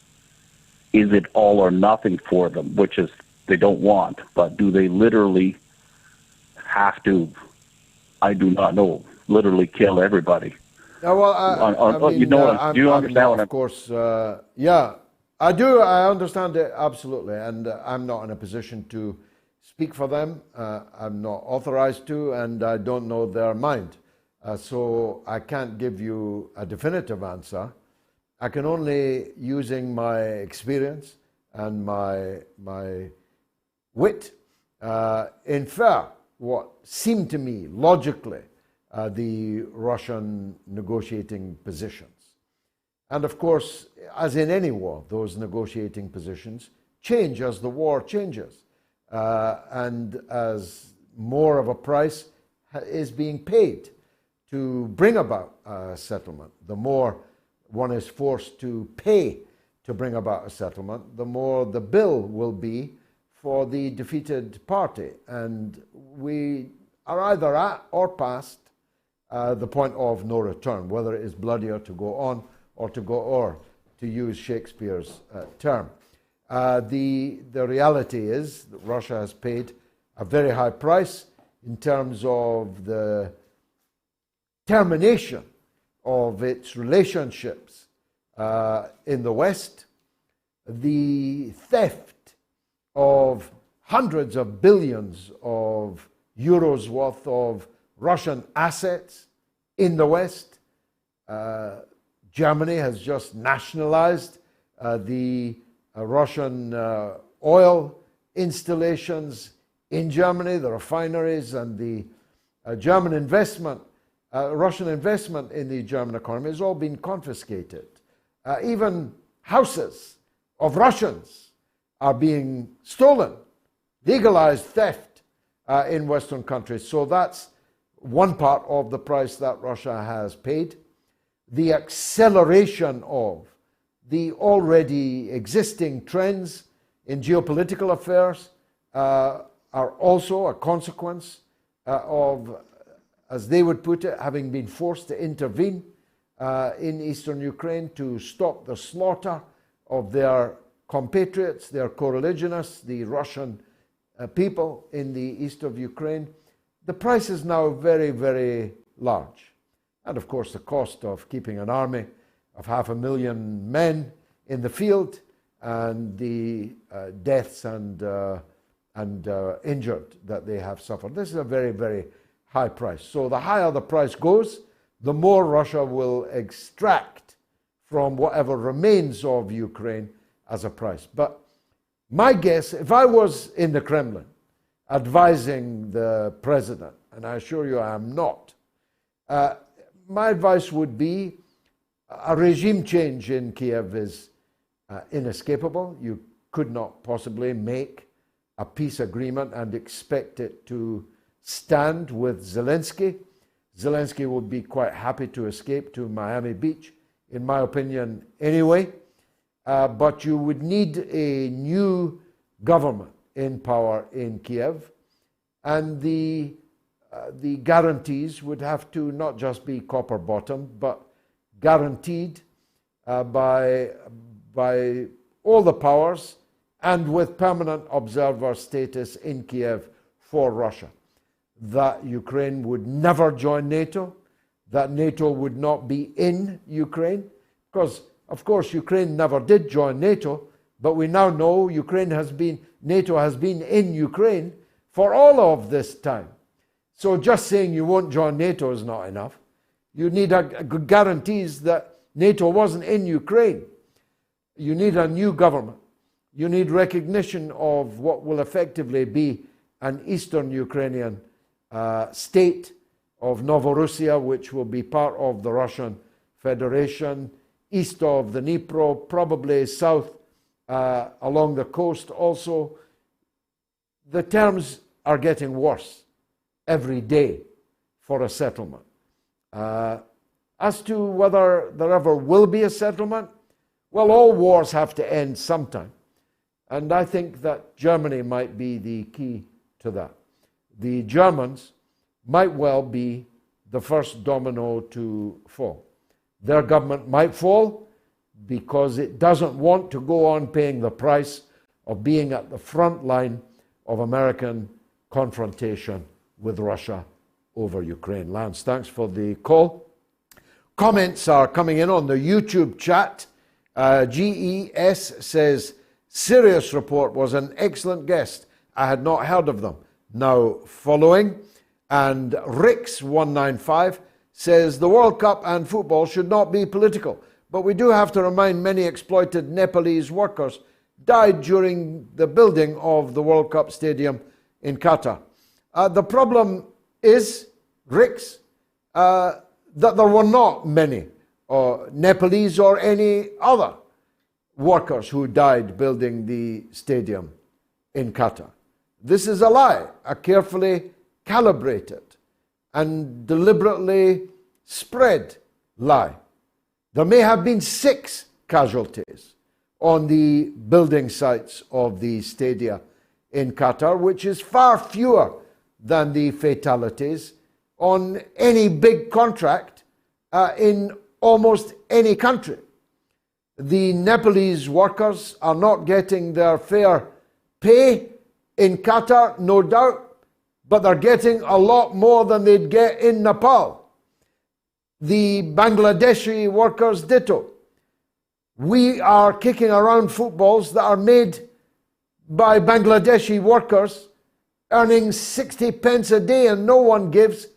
Speaker 15: it all or nothing for them, which is they don't want, but do they literally have to, I do not know, literally kill everybody?
Speaker 2: Yeah, well,
Speaker 15: do you understand what I'm...
Speaker 2: Of course, yeah, I do. I understand it absolutely, and I'm not in a position to speak for them. I'm not authorized to, and I don't know their mind. So I can't give you a definitive answer. I can only, using my experience and my wit, infer what seemed to me logically the Russian negotiating positions. And of course, as in any war, those negotiating positions change as the war changes. And as more of a price is being paid to bring about a settlement, the more one is forced to pay to bring about a settlement, the more the bill will be for the defeated party. And we are either at or past the point of no return, whether it is bloodier to go on or to use Shakespeare's term. The reality is that Russia has paid a very high price in terms of the termination of its relationships in the West, the theft of hundreds of billions of euros worth of Russian assets in the West. Germany has just nationalized the Russian oil installations in Germany, the refineries, and the German investment, Russian investment in the German economy has all been confiscated. Even houses of Russians are being stolen, legalized theft in Western countries. So that's one part of the price that Russia has paid. The acceleration of the already existing trends in geopolitical affairs are also a consequence of, as they would put it, having been forced to intervene in eastern Ukraine to stop the slaughter of their compatriots, their co-religionists, the Russian people in the east of Ukraine. The price is now very, very large. And of course, the cost of keeping an army of 500,000 men in the field, and the deaths and injured that they have suffered. This is a very, very high price. So the higher the price goes, the more Russia will extract from whatever remains of Ukraine as a price. But my guess, if I was in the Kremlin advising the president, and I assure you I am not, my advice would be a regime change in Kiev is inescapable. You could not possibly make a peace agreement and expect it to stand with Zelensky. Zelensky would be quite happy to escape to Miami Beach, in my opinion, anyway. But you would need a new government in power in Kiev, and the guarantees would have to not just be copper bottom, but guaranteed by all the powers and with permanent observer status in Kiev for Russia. That Ukraine would never join NATO, that NATO would not be in Ukraine, because of course Ukraine never did join NATO, but we now know NATO has been in Ukraine for all of this time. So just saying you won't join NATO is not enough. You need guarantees that NATO wasn't in Ukraine. You need a new government. You need recognition of what will effectively be an Eastern Ukrainian state of Novorossiya, which will be part of the Russian Federation, east of the Dnipro, probably south along the coast also. The terms are getting worse every day for a settlement. As to whether there ever will be a settlement, well, all wars have to end sometime. And I think that Germany might be the key to that. The Germans might well be the first domino to fall. Their government might fall because it doesn't want to go on paying the price of being at the front line of American confrontation with Russia over Ukraine. Lance, thanks for the call. Comments are coming in on the YouTube chat. GES says, SIRIUS Report was an excellent guest. I had not heard of them. Now following. And Rix195 says, the World Cup and football should not be political, but we do have to remind many exploited Nepalese workers died during the building of the World Cup stadium in Qatar. The problem is, Rix, that there were not many Nepalese or any other workers who died building the stadium in Qatar. This is a lie, a carefully calibrated and deliberately spread lie. There may have been 6 casualties on the building sites of the stadia in Qatar, which is far fewer than the fatalities on any big contract in almost any country. The Nepalese workers are not getting their fair pay in Qatar, no doubt, but they're getting a lot more than they'd get in Nepal. The Bangladeshi workers ditto. We are kicking around footballs that are made by Bangladeshi workers earning 60 pence a day, and no one gives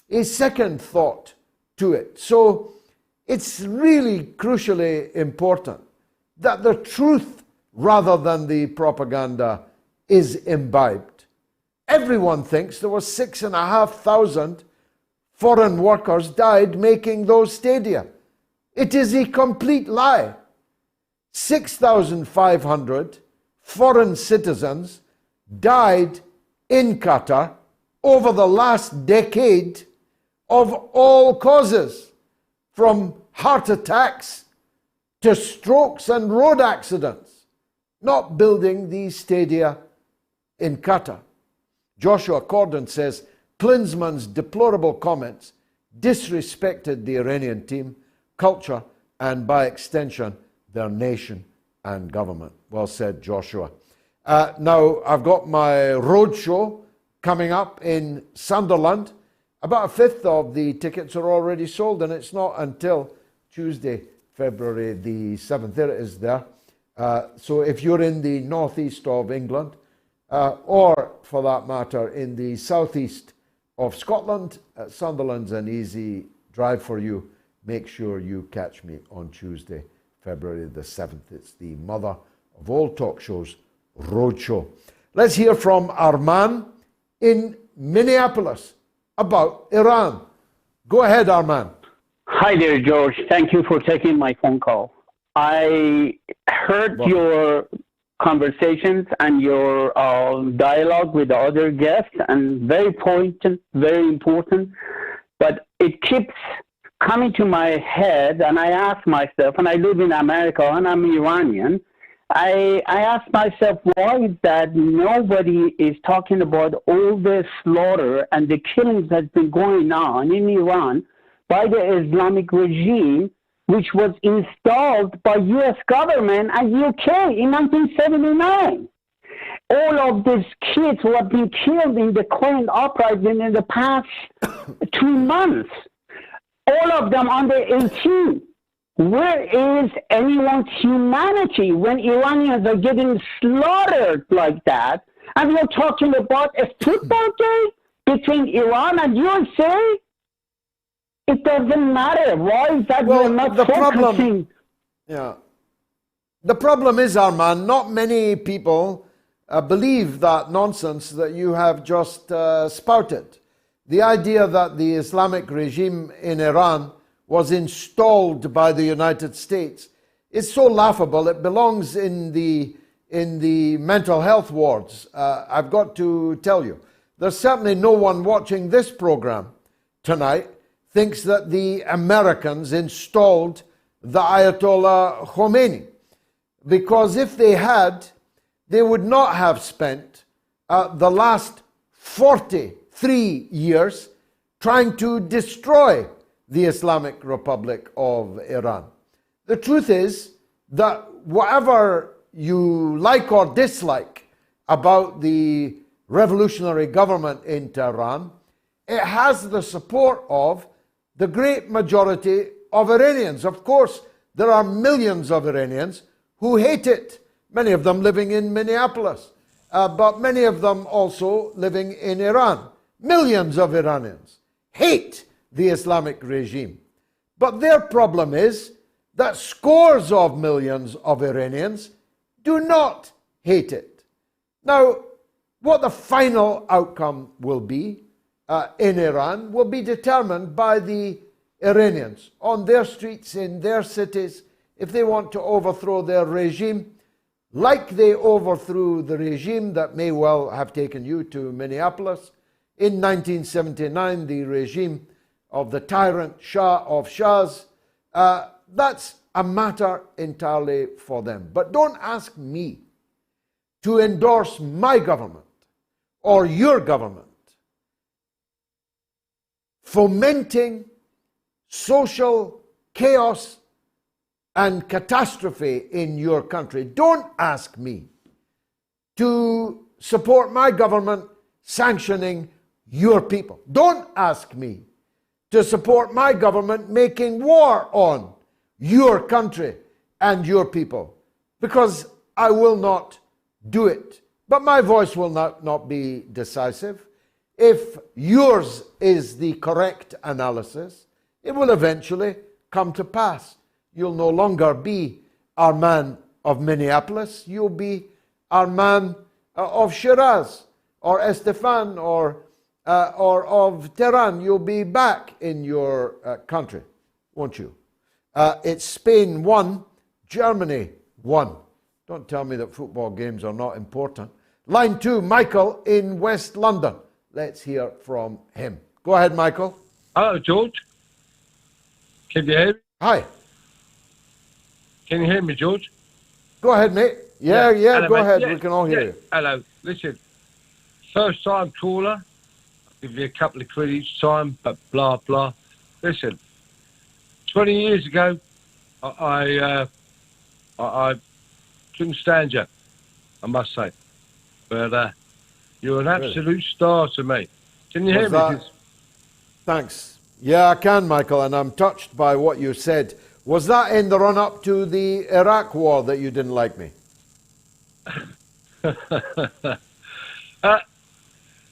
Speaker 2: a second thought to it. So it's really crucially important that the truth rather than the propaganda is imbibed. Everyone thinks there were 6,500 foreign workers died making those stadia. It is a complete lie. 6,500 foreign citizens died in Qatar over the last decade of all causes, from heart attacks to strokes and road accidents, not building these stadia in Qatar. Joshua Cordon says, Klinsmann's deplorable comments disrespected the Iranian team, culture, and by extension, their nation and government. Well said, Joshua. Now, I've got my road show coming up in Sunderland. About a fifth of the tickets are already sold, and it's not until Tuesday, February the 7th. There it is there. So if you're in the northeast of England, or for that matter, in the southeast of Scotland, Sunderland's an easy drive for you. Make sure you catch me on Tuesday, February the 7th. It's the mother of all talk shows, Roadshow. Let's hear from Arman in Minneapolis about Iran. Go ahead, Arman.
Speaker 16: Hi there, George. Thank you for taking my phone call. I heard your conversations and your dialogue with the other guests, and very poignant, very important, but it keeps coming to my head, and I ask myself, and I live in America and I'm Iranian, I ask myself, why is that nobody is talking about all the slaughter and the killings that's been going on in Iran by the Islamic regime, which was installed by U.S. government and UK in 1979. All of these kids who have been killed in the current uprising in the past 2 months, all of them under 18. Where is anyone's humanity when Iranians are getting slaughtered like that? And we're talking about a football game between Iran and USA? It doesn't matter. Why is that we're not focusing?
Speaker 2: The problem is, Arman, not many people believe that nonsense that you have just spouted. The idea that the Islamic regime in Iran was installed by the United States is so laughable. It belongs in the mental health wards. I've got to tell you, there's certainly no one watching this program tonight thinks that the Americans installed the Ayatollah Khomeini, because if they had, they would not have spent the last 43 years trying to destroy the Islamic Republic of Iran. The truth is that whatever you like or dislike about the revolutionary government in Tehran, it has the support of the great majority of Iranians. Of course, there are millions of Iranians who hate it, many of them living in Minneapolis, but many of them also living in Iran. Millions of Iranians hate the Islamic regime. But their problem is that scores of millions of Iranians do not hate it. Now, what the final outcome will be in Iran will be determined by the Iranians on their streets, in their cities, if they want to overthrow their regime, like they overthrew the regime that may well have taken you to Minneapolis. In 1979, the regime of the tyrant Shah of Shahs, that's a matter entirely for them. But don't ask me to endorse my government or your government fomenting social chaos and catastrophe in your country. Don't ask me to support my government sanctioning your people. Don't ask me to support my government making war on your country and your people, because I will not do it. But my voice will not be decisive. If yours is the correct analysis, it will eventually come to pass. You'll no longer be our man of Minneapolis. You'll be our man of Shiraz or Estifan or of Tehran. You'll be back in your country, won't you? It's Spain 1, Germany 1. Don't tell me that football games are not important. Line 2, Michael in West London. Let's hear from him. Go ahead, Michael.
Speaker 17: Hello, George. Can you hear me?
Speaker 2: Hi.
Speaker 17: Can you hear me, George?
Speaker 2: Go ahead, mate. Yeah,
Speaker 17: Hello,
Speaker 2: go
Speaker 17: mate.
Speaker 2: ahead.
Speaker 17: Yeah,
Speaker 2: We can all hear you.
Speaker 17: Hello. Listen, first time caller. I'll give you a couple of quid each time, but blah, blah. Listen, 20 years ago, I couldn't stand you, I must say. But you're an absolute star to me. Can you hear me?
Speaker 2: Thanks. Yeah, I can, Michael, and I'm touched by what you said. Was that in the run-up to the Iraq war that you didn't like me?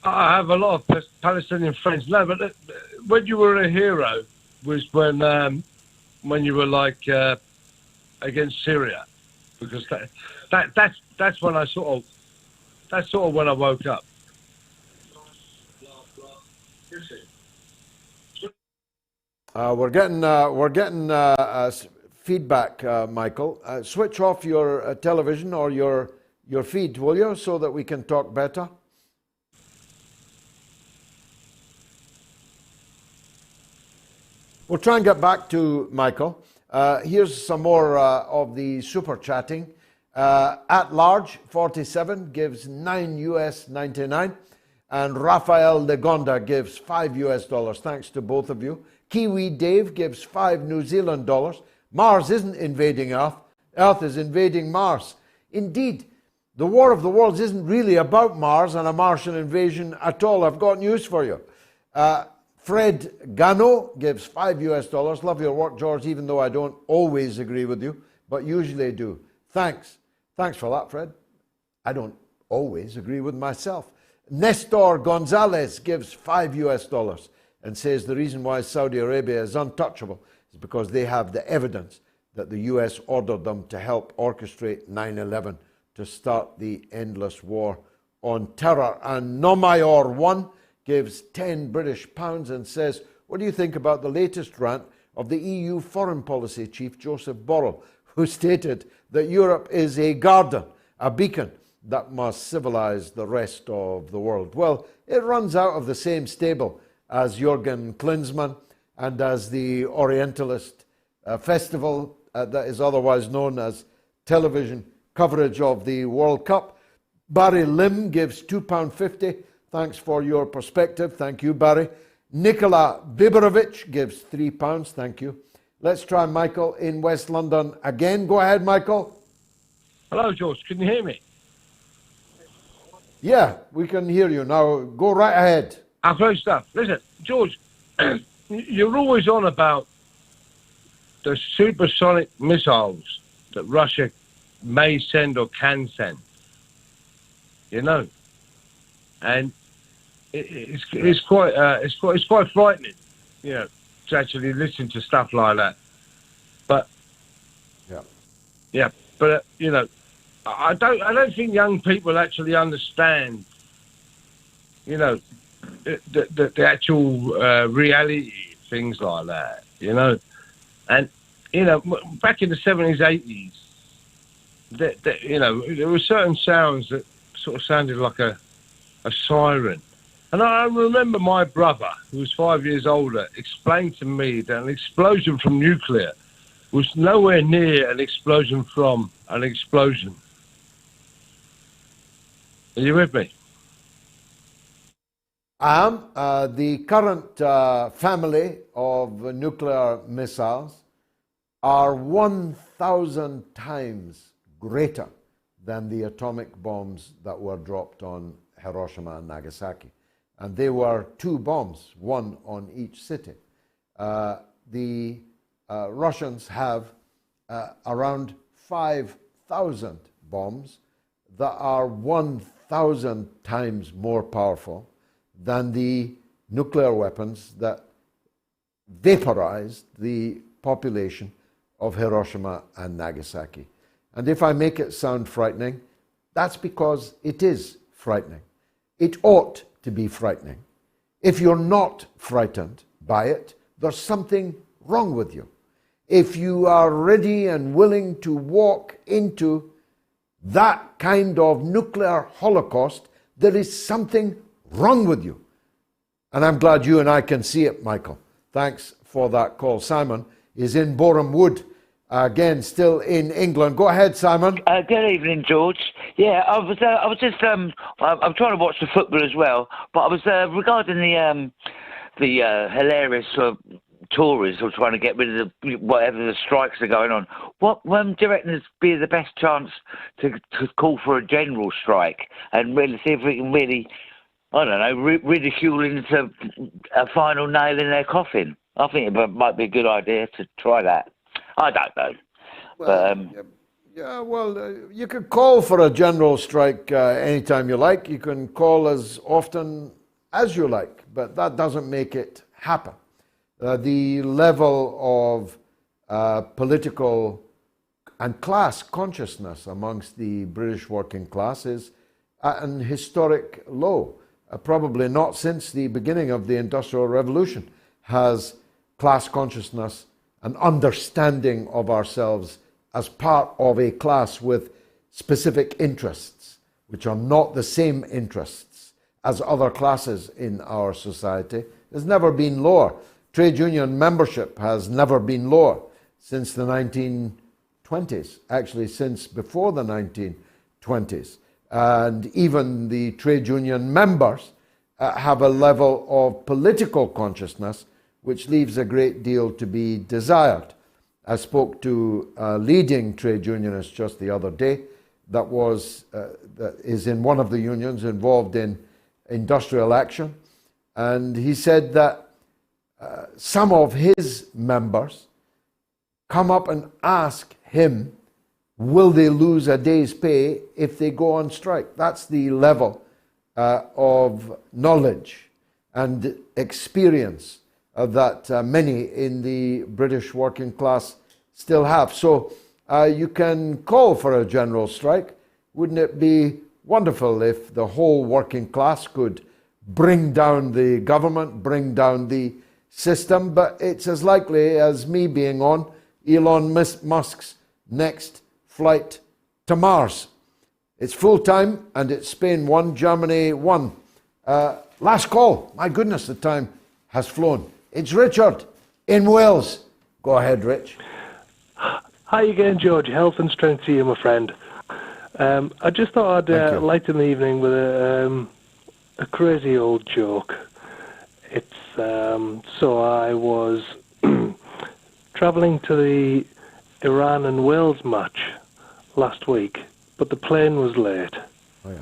Speaker 17: I have a lot of Palestinian friends. No, but when you were a hero was when you were like against Syria, because that's when I sort of when I woke up.
Speaker 2: We're getting feedback, Michael. Switch off your television or your feed, will you, so that we can talk better? We'll try and get back to Michael. Here's some more of the super chatting. At Large 47 gives $9.99, and Rafael Legonda gives $5. Thanks to both of you. Kiwi Dave gives $5 New Zealand. Mars isn't invading Earth. Earth is invading Mars. Indeed, the War of the Worlds isn't really about Mars and a Martian invasion at all. I've got news for you. Fred Gano gives $5. Love your work, George, even though I don't always agree with you, but usually do. Thanks. Thanks for that, Fred. I don't always agree with myself. Nestor Gonzalez gives $5 and says the reason why Saudi Arabia is untouchable is because they have the evidence that the US ordered them to help orchestrate 9/11 to start the endless war on terror. And Nomayor1 gives £10 and says, what do you think about the latest rant of the EU foreign policy chief, Joseph Borrell, who stated that Europe is a garden, a beacon that must civilize the rest of the world? Well, it runs out of the same stable as Jürgen Klinsmann. and as the Orientalist festival that is otherwise known as television coverage of the World Cup. Barry Lim gives £2.50. Thanks for your perspective. Thank you, Barry. Nicola Biberovich gives £3. Thank you. Let's try Michael in West London again. Go ahead, Michael.
Speaker 17: Hello, George. Can you hear me?
Speaker 2: Yeah, we can hear you. Now, go right ahead.
Speaker 17: Great stuff. Listen, George, you're always on about the supersonic missiles that Russia may send or can send. You know, and it's quite frightening, you know, to actually listen to stuff like that. But but you know, I don't think young people actually understand, you know, the actual reality, things like that, you know. And you know, back in the 70s, 80s, you know, there were certain sounds that sort of sounded like a siren. And I remember my brother, who was 5 years older, explained to me that an explosion from nuclear was nowhere near an explosion from an explosion. Are you with me?
Speaker 2: I am. The current family of nuclear missiles are 1,000 times greater than the atomic bombs that were dropped on Hiroshima and Nagasaki. And they were 2 bombs, 1 on each city. The Russians have around 5,000 bombs that are 1,000 times more powerful than the nuclear weapons that vaporized the population of Hiroshima and Nagasaki. And if I make it sound frightening, that's because it is frightening. It ought to be frightening. If you're not frightened by it, there's something wrong with you. If you are ready and willing to walk into that kind of nuclear holocaust, there is something wrong with you. And I'm glad you and I can see it, Michael. Thanks for that call. Simon is in Boreham Wood, again, still in England. Go ahead, Simon.
Speaker 18: Good evening, George. Yeah, I was just I'm trying to watch the football as well, but I was regarding the hilarious Tories who are trying to get rid of whatever the strikes are going on. What do you reckon would be the best chance to call for a general strike and really see if we can really, I don't know, ridicule into a final nail in their coffin? I think it might be a good idea to try that. I don't know.
Speaker 2: Well, you could call for a general strike anytime you like. You can call as often as you like, but that doesn't make it happen. The level of political and class consciousness amongst the British working class is at an historic low. Probably not since the beginning of the Industrial Revolution has class consciousness, an understanding of ourselves as part of a class with specific interests, which are not the same interests as other classes in our society, has never been lower. Trade union membership has never been lower since the 1920s, actually since before the 1920s. And even the trade union members have a level of political consciousness which leaves a great deal to be desired. I spoke to a leading trade unionist just the other day that is in one of the unions involved in industrial action, and he said that some of his members come up and ask him, will they lose a day's pay if they go on strike? That's the level of knowledge and experience that many in the British working class still have. So you can call for a general strike. Wouldn't it be wonderful if the whole working class could bring down the government, bring down the system? But it's as likely as me being on Elon Musk's next flight to Mars. It's full time and it's Spain 1, Germany 1. Last call. My goodness, the time has flown. It's Richard in Wales. Go ahead, Rich.
Speaker 19: Hi again, George. Health and strength to you, my friend. I just thought I'd lighten the evening with a crazy old joke. It's so I was travelling to the Iran and Wales match last week, but the plane was late.
Speaker 2: Oh, yeah.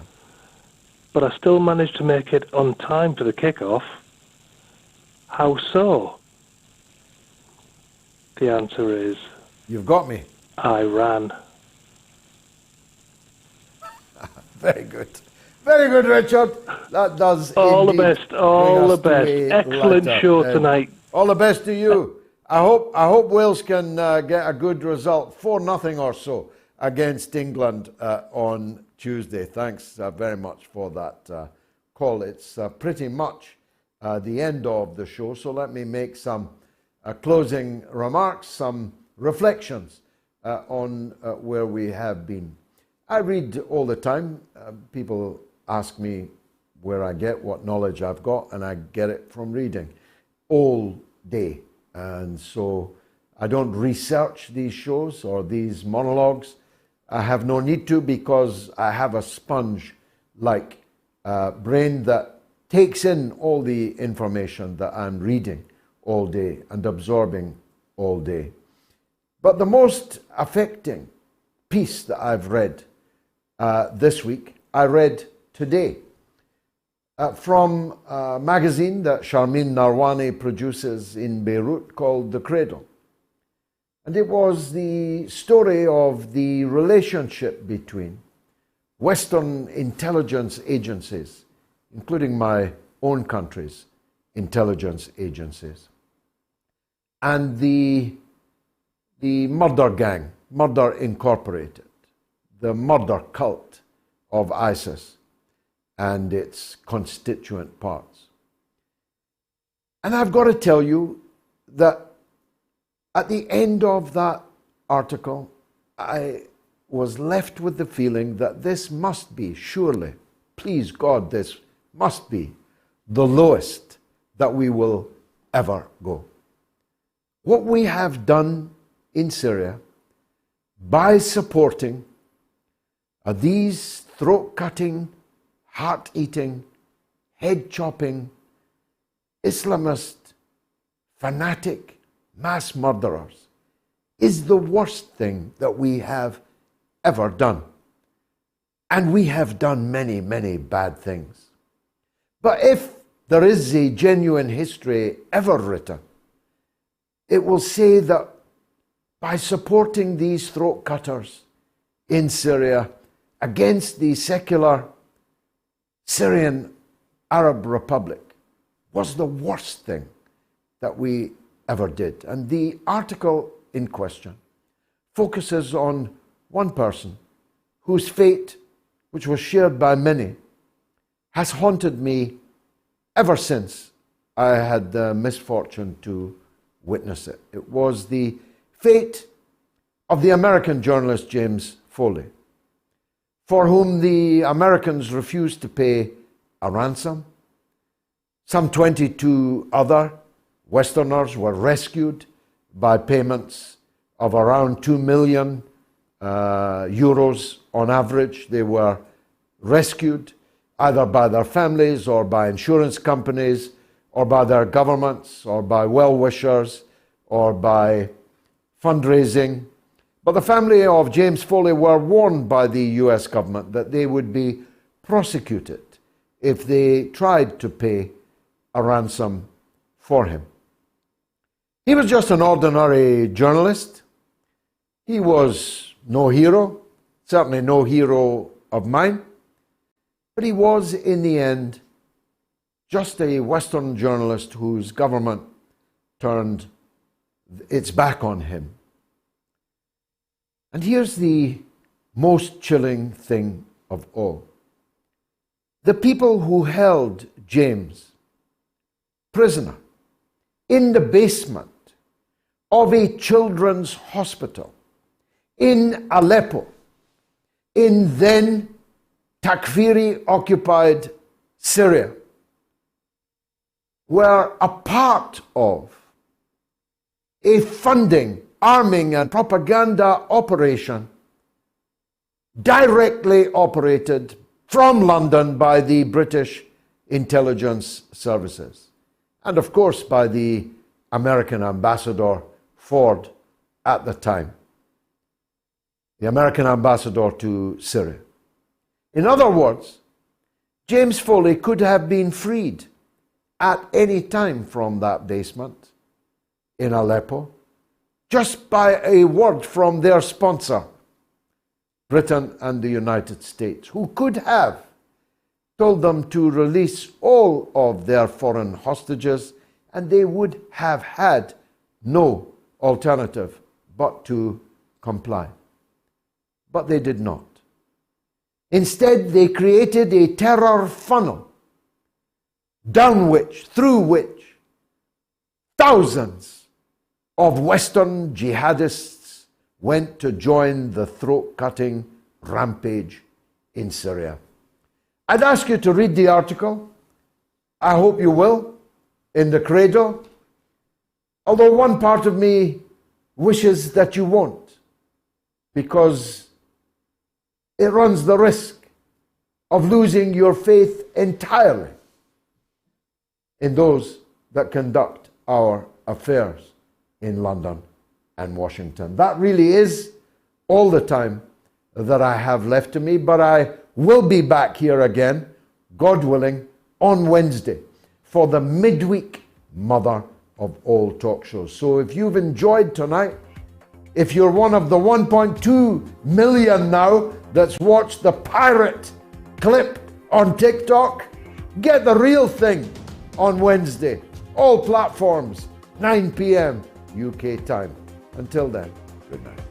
Speaker 19: But I still managed to make it on time for the kickoff. How so? The answer is...
Speaker 2: You've got me.
Speaker 19: I ran.
Speaker 2: Very good. Very good, Richard. That does
Speaker 19: all the
Speaker 2: indeed
Speaker 19: best. All the
Speaker 2: bring us
Speaker 19: best.
Speaker 2: to a
Speaker 19: Excellent
Speaker 2: lighter
Speaker 19: show
Speaker 2: end.
Speaker 19: tonight.
Speaker 2: All the best to you. I hope Wales can get a good result, 4-0 or so, against England on Tuesday. Thanks very much for that call. It's pretty much the end of the show, so let me make some closing remarks, some reflections on where we have been. I read all the time. People ask me where I get what knowledge I've got, and I get it from reading all day. And so I don't research these shows or these monologues. I have no need to, because I have a sponge-like brain that takes in all the information that I'm reading all day and absorbing all day. But the most affecting piece that I've read this week, I read today from a magazine that Sharmin Narwani produces in Beirut called The Cradle. And it was the story of the relationship between Western intelligence agencies, including my own country's intelligence agencies, and the murder gang, Murder Incorporated, the murder cult of ISIS and its constituent parts. And I've got to tell you that at the end of that article, I was left with the feeling that this must be, surely, please God, this must be the lowest that we will ever go. What we have done in Syria by supporting these throat-cutting, heart-eating, head-chopping, Islamist, fanatic, mass murderers is the worst thing that we have ever done. And we have done many, many bad things. But if there is a genuine history ever written, it will say that by supporting these throat cutters in Syria against the secular Syrian Arab Republic was the worst thing that we ever did. And the article in question focuses on one person whose fate, which was shared by many, has haunted me ever since I had the misfortune to witness it. It was the fate of the American journalist James Foley, for whom the Americans refused to pay a ransom. Some 22 other Westerners were rescued by payments of around 2 million euros on average. They were rescued either by their families or by insurance companies or by their governments or by well-wishers or by fundraising. But the family of James Foley were warned by the US government that they would be prosecuted if they tried to pay a ransom for him. He was just an ordinary journalist. He was no hero, certainly no hero of mine, but he was, in the end, just a Western journalist whose government turned its back on him. And here's the most chilling thing of all. The people who held James prisoner in the basement of a children's hospital in Aleppo, in then Takfiri-occupied Syria, were a part of a funding, arming and propaganda operation directly operated from London by the British intelligence services and of course by the American ambassador Ford at the time, the American ambassador to Syria. In other words, James Foley could have been freed at any time from that basement in Aleppo just by a word from their sponsor, Britain and the United States, who could have told them to release all of their foreign hostages, and they would have had no alternative but to comply. But they did not. Instead, they created a terror funnel through which thousands of Western jihadists went to join the throat-cutting rampage in Syria. I'd ask you to read the article. I hope you will, in the Cradle. Although one part of me wishes that you won't, because it runs the risk of losing your faith entirely in those that conduct our affairs in London and Washington. That really is all the time that I have left to me, but I will be back here again, God willing, on Wednesday for the midweek mother of all talk shows. So if you've enjoyed tonight, if you're one of the 1.2 million now that's watched the pirate clip on TikTok, get the real thing on Wednesday. All platforms, 9 p.m. UK time. Until then, good night.